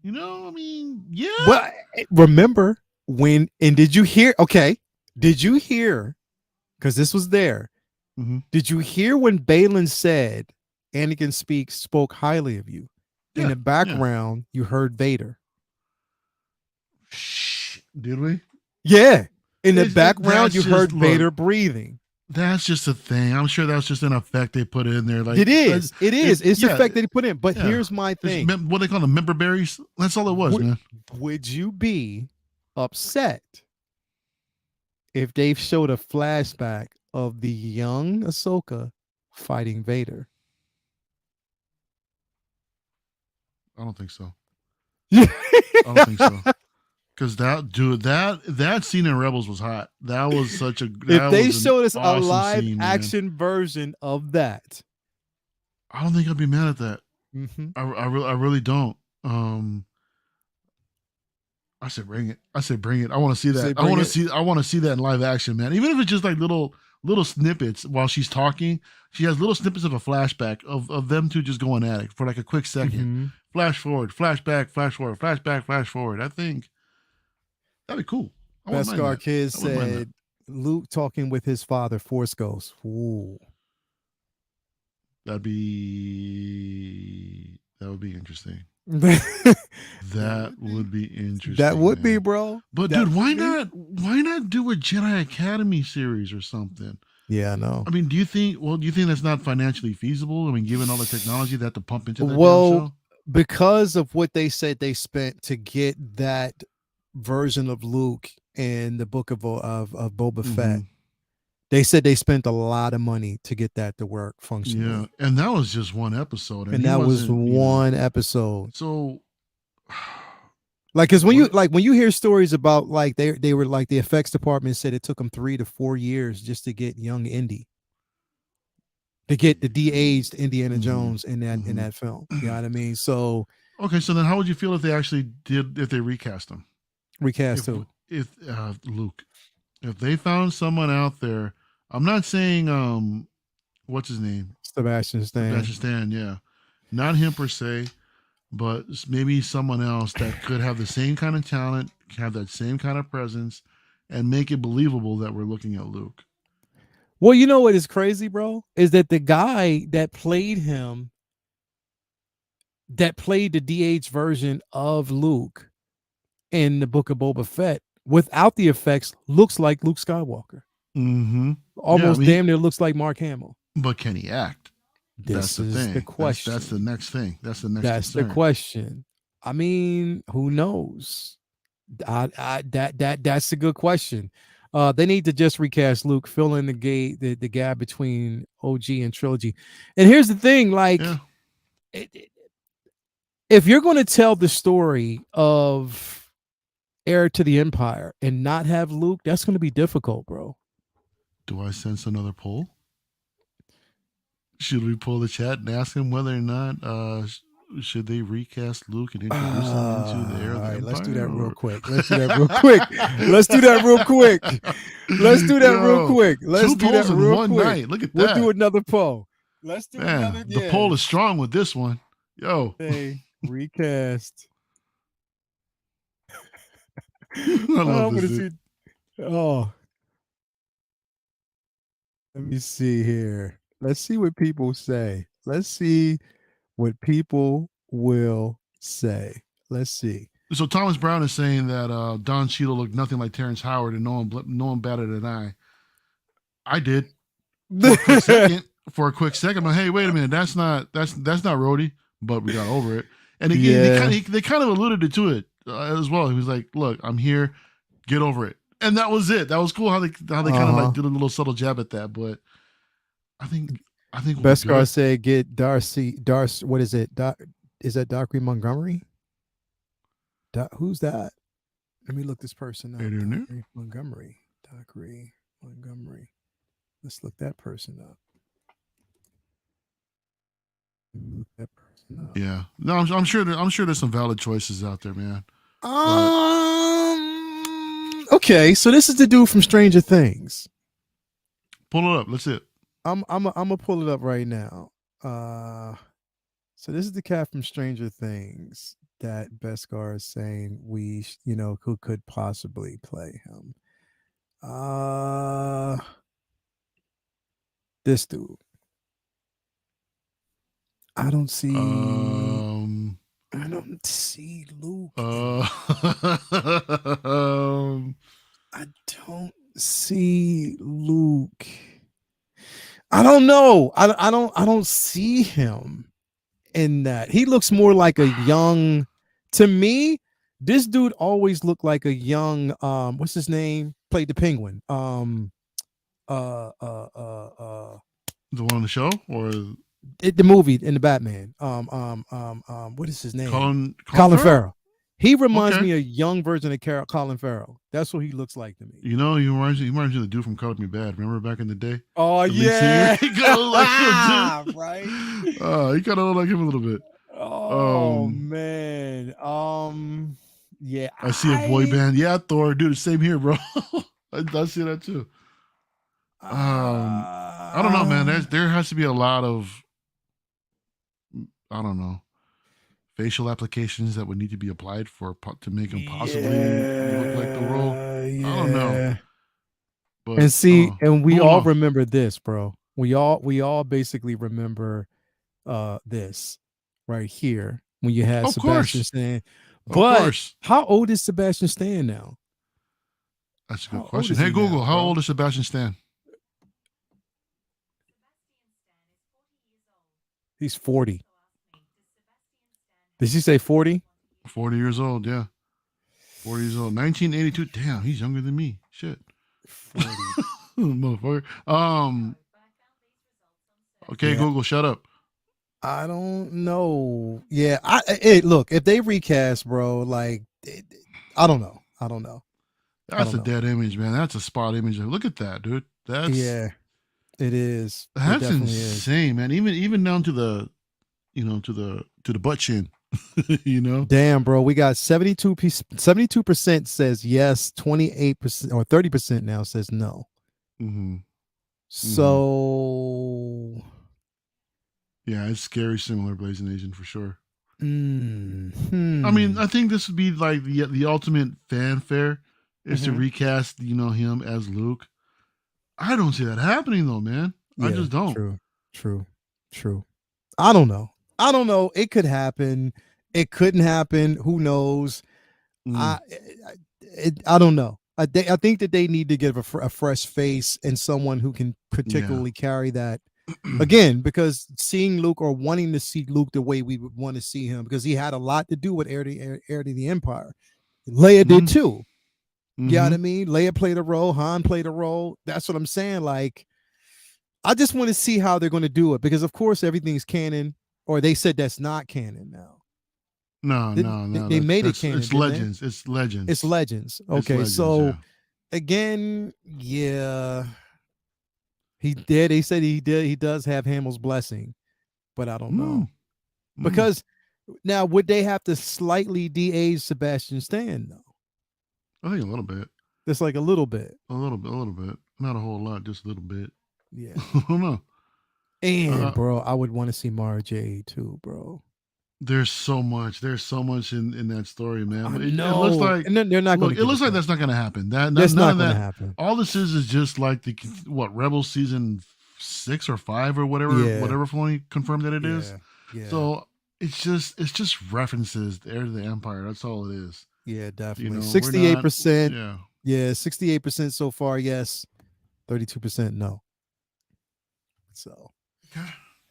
Yeah. Well, remember when, and did you hear? Okay, did you hear? Because this was there. Mm-hmm. Did you hear when Balin said Anakin spoke highly of you? In the background, you heard Vader. Did we? Yeah. In the background, you heard Vader breathing. That's just a thing. I'm sure that's just an effect they put in there. Like it is. It's the effect that they put in. But here's my thing. What they call them, member berries. That's all it was, man. Would you be upset if they showed a flashback of the young Ahsoka fighting Vader? I don't think so. I don't think so. Because that scene in Rebels was hot. That was such a. If they showed us a live action version of that, I don't think I'd be mad at that. Mm-hmm. I really don't. I said bring it. I want to see that. I want to see that in live action, man. Even if it's just like little snippets while she's talking. She has little snippets of a flashback of them two just going at it for like a quick second. Mm-hmm. Flash forward, flashback, flash forward, flashback, flash forward. I think that'd be cool. Beskar Kids said Luke talking with his father, Force Ghost. Ooh. That would be interesting. That would be interesting. That would be, bro. But dude, why not do a Jedi Academy series or something? Yeah, I know. I mean, do you think that's not financially feasible? I mean, given all the technology they have to pump into that show? Because of what they said they spent to get that version of Luke in the book of Boba Fett, They said they spent a lot of money to get that to work functionally. Yeah, and that was just one episode, And he that was wasn't, one episode. So, like, because when you hear stories about like they were like the effects department said it took them 3 to 4 years just to get young Indy, to get the de-aged Indiana Jones in that film. You know what I mean? So okay, so then how would you feel if they actually if they recast him? Recast who? If Luke, if they found someone out there, I'm not saying what's his name? Sebastian Stan, yeah, not him per se, but maybe someone else that could have the same kind of talent, have that same kind of presence, and make it believable that we're looking at Luke. Well, you know what is crazy, bro? Is that the guy that played him, that played the DH version of Luke in the Book of Boba Fett, without the effects, looks like Luke Skywalker. Almost damn near looks like Mark Hamill. But can he act? That's the question. That's the next thing. That's the next. That's concern. The question. I mean, who knows? That's a good question. They need to just recast Luke, fill in the gap between OG and trilogy. And here's the thing, like, if you're going to tell the story of Heir to the Empire and not have Luke, that's going to be difficult, bro. Do I sense another poll? Should we pull the chat and ask him whether or not should they recast Luke and introduce him into the Heir of the Empire? Let's do that real quick. Let's do that real quick. Let's do that real quick. Let's do that real quick. Let's do that real quick. Night. Look at that. We'll do another poll. Let's do another. The poll is strong with this one. Yo. Hey, recast. I love this. Oh. Let me see here. Let's see what people say. Let's see what people will say. Let's see. So Thomas Brown is saying that Don Cheadle looked nothing like Terrence Howard, and no one batted an eye. I did for a quick second. But hey, wait a minute, that's not Rhodey. But we got over it. And again, they kind of alluded to it as well. He was like, "Look, I'm here. Get over it." And that was it. That was cool how they kind of like did a little subtle jab at that. But I think Beskar said get Darcy. What is it? Is that Dockery Montgomery? Who's that? Let me look this person up. Dockery Montgomery. Let's look that person up. Yeah. No, I'm sure there's some valid choices out there, man. Okay, so this is the dude from Stranger Things. Pull it up. Let's see it. I'm gonna pull it up right now. So this is the cat from Stranger Things that Beskar is saying who could possibly play him. This dude. I don't see Luke. I don't see Luke. I don't know. I don't see him in that. He looks more like a young, to me, this dude always looked like a young, what's his name? Played the Penguin. The one on the show or the movie in the Batman. What is his name? Colin Farrell. He reminds me of a young version of Colin Farrell. That's what he looks like to me. You know, he reminds you of the dude from Call Me Bad. Remember back in the day? Oh, yeah. He kind of looked like him, too. Right? He kind of looked like him a little bit. Oh, man. Yeah. I see a boy band. Yeah, Thor. Dude, same here, bro. I see that, too. I don't know, man. There has to be a lot of, I don't know, facial applications that would need to be applied to make him possibly look like the role. I don't know. But, and see, and we all remember this, bro. We all basically remember this right here when you had Sebastian Stan. But how old is Sebastian Stan now? That's a good question. Hey, Google, how old is Sebastian Stan? He's 40. Did she say 40? 40 years old, yeah. 40 years old. 1982. Damn, he's younger than me. Shit. 40. Motherfucker. Okay, Yeah. Google, shut up. I don't know. Yeah, look, if they recast, bro, like I don't know. I don't know. That's a dead image, man. That's a spot image. Look at that, dude. Yeah, it is. It That's definitely is. insane, man. Even down to the, to the butt chin. Damn, bro, we got 72% says yes, 28% or 30% now says no. Mm-hmm. So Yeah, it's scary, similar Blazing Asian for sure. I mean, I think this would be like the ultimate fanfare is to recast, him as Luke. I don't see that happening though, man. yeah, I just don't. True. I don't know. It could happen. It couldn't happen. Who knows? I don't know. I think that they need to give a fresh face and someone who can particularly carry that again, because seeing Luke or wanting to see Luke the way we would want to see him, because he had a lot to do with heir to the Empire. Leia did too. You know what I mean? Leia played a role. Han played a role. That's what I'm saying. Like, I just want to see how they're going to do it, because of course everything's canon, or they said that's not canon now. No. They made it canon. It's legends. It's legends. It's legends. Okay, it's legends, so again, yeah, he did. They said he did. He does have Hamill's blessing, but I don't know because now would they have to slightly de-age Sebastian Stan though? I think a little bit. Just like a little bit. A little bit. Not a whole lot, just a little bit. Yeah. I don't know. And bro, I would want to see Mara Jade too, bro. There's so much in that story, man. It looks like they're not going to. It looks like that's not going to happen. That's not going to happen. All this is just like the Rebels season 6 or 5 or whatever. Yeah. Whatever Filoni confirmed that it is. Yeah. So it's just references to Heir to the Empire. That's all it is. Yeah, definitely. 68%. Yeah, 68% so far. Yes, 32% no. So.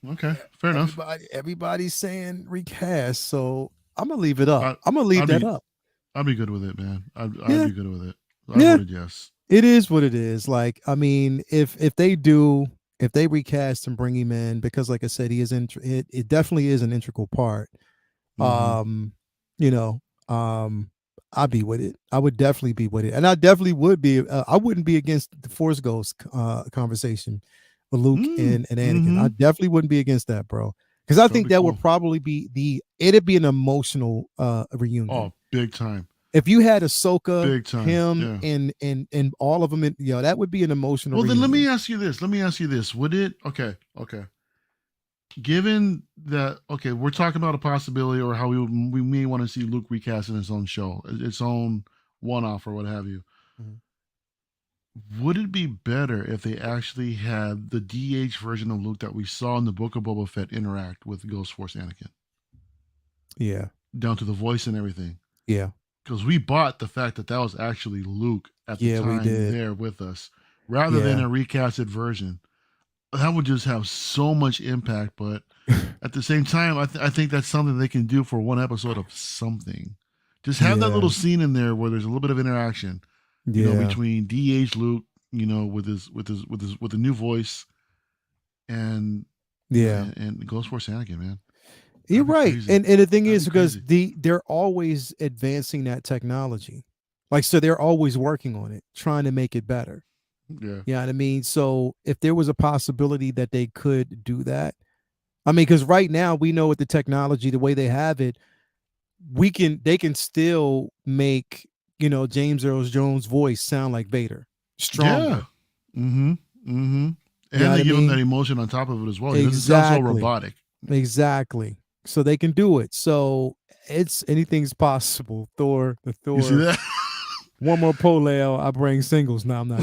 Okay, fair enough. Everybody's saying recast, so I'm gonna leave it up. I'm gonna leave that up. I'll be good with it, man. I'd be good with it. I would, yes. It is what it is. Like, I mean, if they recast and bring him in, because like I said, he is it definitely is an integral part. I'd be with it. I would definitely be with it, and I definitely would be. I wouldn't be against the Force Ghost conversation with Luke and Anakin. I definitely wouldn't be against that, bro. Because I think that would probably be it'd be an emotional reunion. Oh, big time. If you had Ahsoka, big time, and all of them, that would be an emotional. Well, reunion. Then let me ask you this. Would it? Okay. Given that, we're talking about a possibility or how we may want to see Luke recast in his own show, its own one-off or what have you. Would it be better if they actually had the DH version of Luke that we saw in the Book of Boba Fett interact with Ghost Force Anakin? Yeah. Down to the voice and everything. Yeah. Because we bought the fact that was actually Luke at the time there with us, rather than a recasted version. That would just have so much impact. But at the same time, I think that's something they can do for one episode of something. Just have that little scene in there where there's a little bit of interaction. Between DH Luke, with the new voice, and Ghost Force Anakin, man. You're right, and the thing is, because they're always advancing that technology, like, so they're always working on it, trying to make it better. Yeah, you know what I mean. So if there was a possibility that they could do that, I mean, because right now we know with the technology, the way they have it, they can still make James Earl Jones' voice sound like Vader, stronger. And they give him that emotion on top of it as well. It doesn't sound so robotic. Exactly. So they can do it. So anything's possible. Thor. You see that? One more poleo, I bring singles. No, I'm not.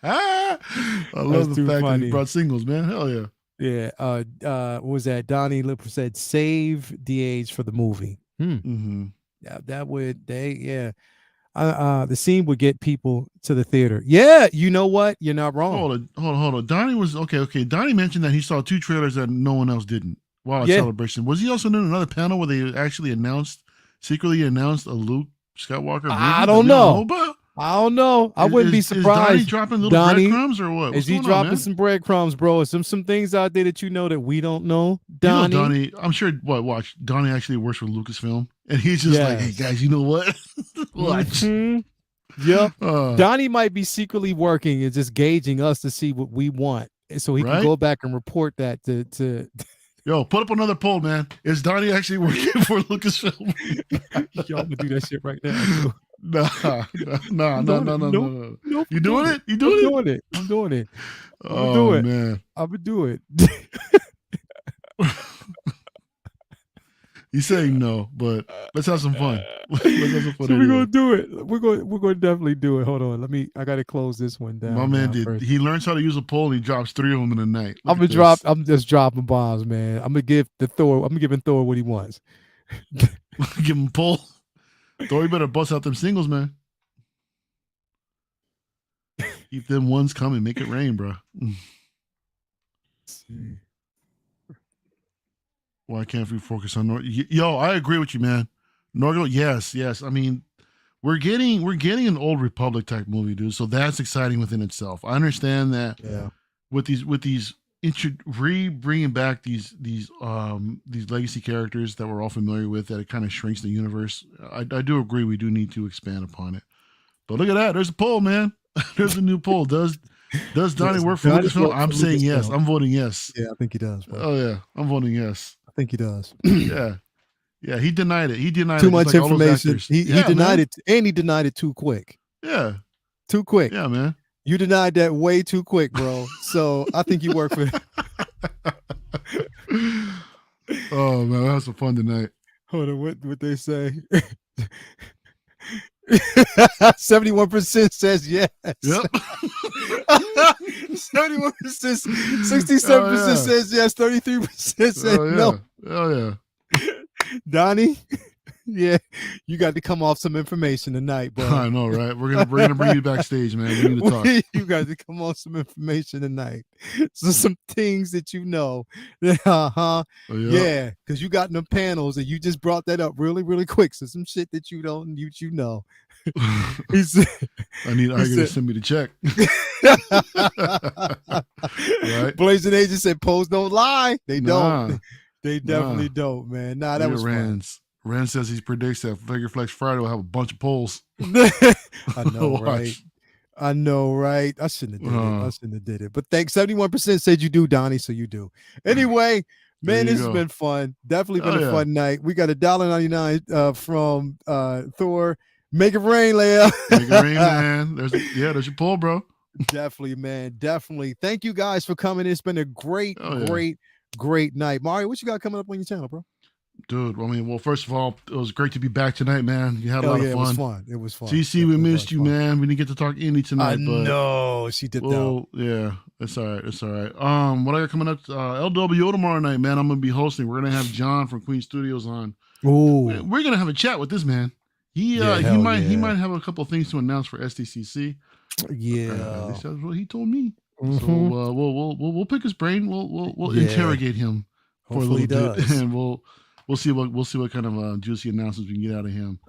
I love the fact that you brought singles, man. Hell yeah. Yeah. What was that? Donnie Lipper said, save DH for the movie. Yeah, that would the scene would get people to the theater. Yeah, you know what? You're not wrong. Hold on. Donnie was okay. Donnie mentioned that he saw 2 trailers that no one else didn't while at Celebration. Was he also doing another panel where they actually secretly announced a Luke Skywalker movie? I don't know. I don't know. I wouldn't be Is Donnie surprised. dropping little Donnie, breadcrumbs or what? What's is he going on, dropping man? some breadcrumbs, bro? Is some things out there that you know that we don't know? Donnie, You know, Donnie. I'm sure. Watch. Donnie actually works for Lucasfilm, and he's just like, "Hey Yes. guys, you know what? Watch." Mhm. Yep. Uh, Donnie might be secretly working and just gauging us to see what we want, and so he can Right? go back and report that to Yo, put up another poll, man. Is Donnie actually working for Lucasfilm? y'all gonna do that shit right now. No. Nope, You doing it? You I'm doing it? doing it. I'm doing it. I'm gonna Oh do it. man, I'm gonna do it. he's saying no, but let's have some fun. Let's have some fun. So we're anyway. gonna do it. We're going to definitely do it. Hold on. I gotta close this one down. My man did. First. He learns how to use a pole and he drops 3 of them in a night. I'm just dropping bombs, man. I'm giving Thor what he wants. Give him a pole. Thor, you better bust out them singles, man. Keep them ones coming. Make it rain, bro. Why can't we focus on Yo, I agree with you, man. Norgal, yes. I mean, we're getting an Old Republic type movie, dude. So that's exciting within itself. I understand that. Yeah. With these bringing back these legacy characters that we're all familiar with, that it kind of shrinks the universe. I do agree we do need to expand upon it. But look at that. There's a poll, man. There's a new poll. Does Donnie work for Lucasfilm? I'm saying yes. I'm voting yes. Yeah, I think he does. Bro. Oh yeah, I'm voting yes. I think he does. Yeah, he denied it. He denied too it. much information. He denied it, and he denied it too quick. Yeah, too quick. Yeah, man. You denied that way too quick, bro. So I think you work for. Oh man, that was some fun tonight. Hold on, what they say? 71% says yes. Yep. 71%, 67% says yes. 33% says no. Oh yeah. Donnie, yeah, you got to come off some information tonight, bro. I know, right? We're gonna bring you backstage, man. We need to talk. You got to come off some information tonight. So some things that you know. Yeah, because you got in the panels and you just brought that up really, really quick. So some shit that you don't, you know. I need Iger to send me the check. Right? Blazing Agent said, "Polls don't lie. They don't. They definitely don't, man. Nah, that was Rand. Rand says he predicts that Figure Flex Friday will have a bunch of polls. I know, right? I know, right? I shouldn't have did it. But thanks. 71% said you do, Donnie. So you do. Anyway, man, this has been fun. Definitely been a fun night. We got $1.99 from Thor. Make it rain, Leia. Make it rain, man. There's your poll, bro. Definitely, man. Definitely. Thank you guys for coming. It's been a great night. Mario, what you got coming up on your channel, bro? Dude, I mean, well, first of all, it was great to be back tonight, man. You had a lot of fun. It was fun. CC, we missed you, man. We didn't get to talk indie tonight. No, she did that. Yeah, it's all right. It's all right. What I got coming up? LWO tomorrow night, man. I'm gonna be hosting. We're gonna have John from Queen Studios on. Ooh. We're gonna have a chat with this man. He might have a couple of things to announce for SDCC. Yeah, that's what he told me. Mm-hmm. So we'll pick his brain. We'll interrogate him for a little bit, and we'll see what kind of juicy announcements we can get out of him.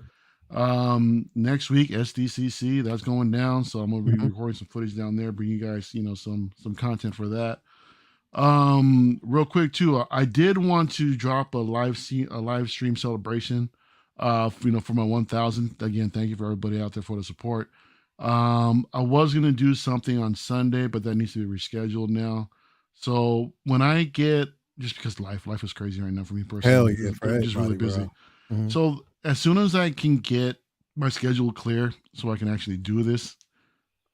Next week, SDCC, that's going down. So I'm gonna be recording some footage down there, bring you guys, some content for that. Real quick too, I did want to drop a live stream celebration. For my 1,000. Again, thank you for everybody out there for the support. I was gonna do something on Sunday, but that needs to be rescheduled now. So when I get, just because life is crazy right now for me personally. Hell yeah, I'm just really busy. Mm-hmm. So as soon as I can get my schedule clear, so I can actually do this,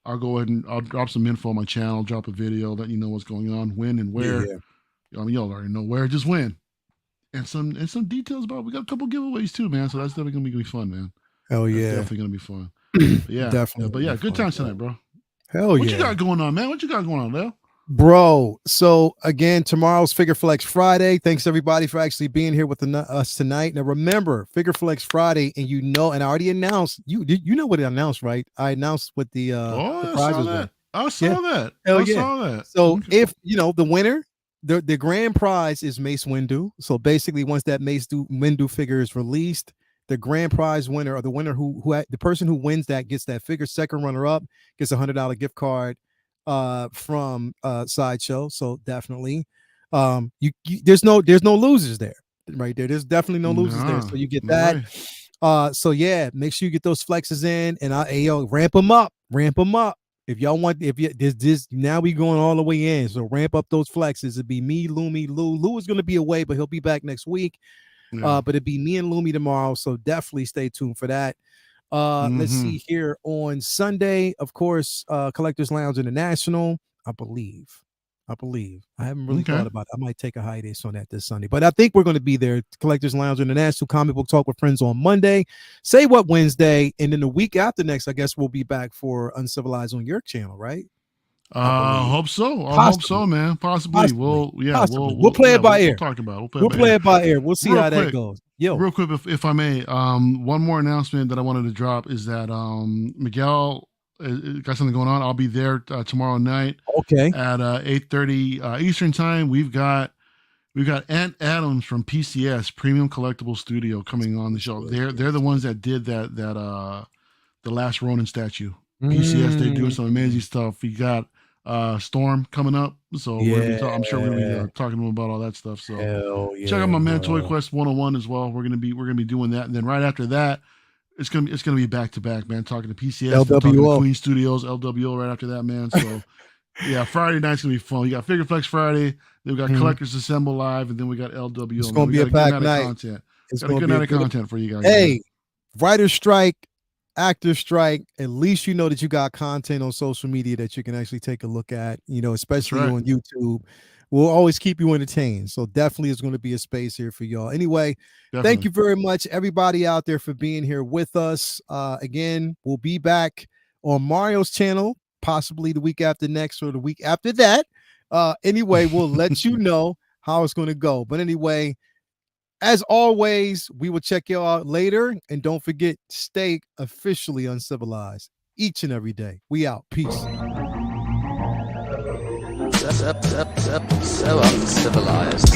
I'll go ahead and I'll drop some info on my channel, drop a video, let you know what's going on, when and where. Yeah. Y'all already know where, just when. And some details about, we got a couple giveaways too, man. So that's definitely gonna be fun, man. Hell yeah, that's definitely gonna be fun. Yeah, definitely. But yeah, good times tonight, bro. What you got going on, man? What you got going on, Leo? Bro, so again, tomorrow's Figure Flex Friday. Thanks everybody for actually being here with us tonight. Now remember, Figure Flex Friday, and and I already announced. You know what I announced, right? I announced what the prizes were. I saw that. Hell saw that. So if the winner. The grand prize is Mace Windu. So basically, once that Mace Windu figure is released, the grand prize winner, or the winner the person who wins that gets that figure. Second runner up gets a $100 gift card from Sideshow. So definitely, there's no losers there, right there. There's definitely no losers there. So you get that. So yeah, make sure you get those flexes in, and ramp them up. If y'all want, this now we going all the way in. So ramp up those flexes. It'd be me, Lumi, Lou is going to be away, but he'll be back next week. But it'd be me and Lumi tomorrow. So definitely stay tuned for that. Let's see here on Sunday, of course, Collectors Lounge International. I believe. I haven't really thought about it. I might take a hiatus on that this Sunday, but I think we're going to be there. Collectors Lounge International, Comic Book Talk with Friends on Monday, Say What Wednesday, and then the week after next, I guess we'll be back for Uncivilized on your channel, right? I hope so. I hope so, man. Possibly. We'll play it by ear. We'll talk about it. We'll play it by ear. We'll see how that goes. Real quick, if I may, one more announcement that I wanted to drop is that Miguel got something going on. I'll be there tomorrow night. Okay. At 8:30 Eastern time. We've got Ant Adams from PCS Premium Collectible Studio coming on the show. They're the ones that did that the Last Ronin statue. PCS, they're doing some amazing stuff. We got Storm coming up, so I'm sure we're gonna be talking to them about all that stuff. So check out my man Toy Quest 101 as well. We're gonna be doing that, and then right after that, it's gonna be back to back, man. Talking to PCS, talking to Queen Studios, LWO right after that, man. So yeah, Friday night's gonna be fun. We got Figure Flex Friday, then we got Collectors Assemble live, and then we got LWO. It's gonna be a packed night. It's got a good night of content for you guys. Hey, writer strike, actor strike. At least you know that you got content on social media that you can actually take a look at. Especially on YouTube. We'll always keep you entertained. So definitely is going to be a space here for y'all. Anyway, Thank you very much, everybody out there, for being here with us. Again, we'll be back on Mario's channel, possibly the week after next or the week after that. Anyway, we'll let you know how it's going to go. But anyway, as always, we will check y'all out later. And don't forget, stay officially uncivilized each and every day. We out. Peace. So uncivilized.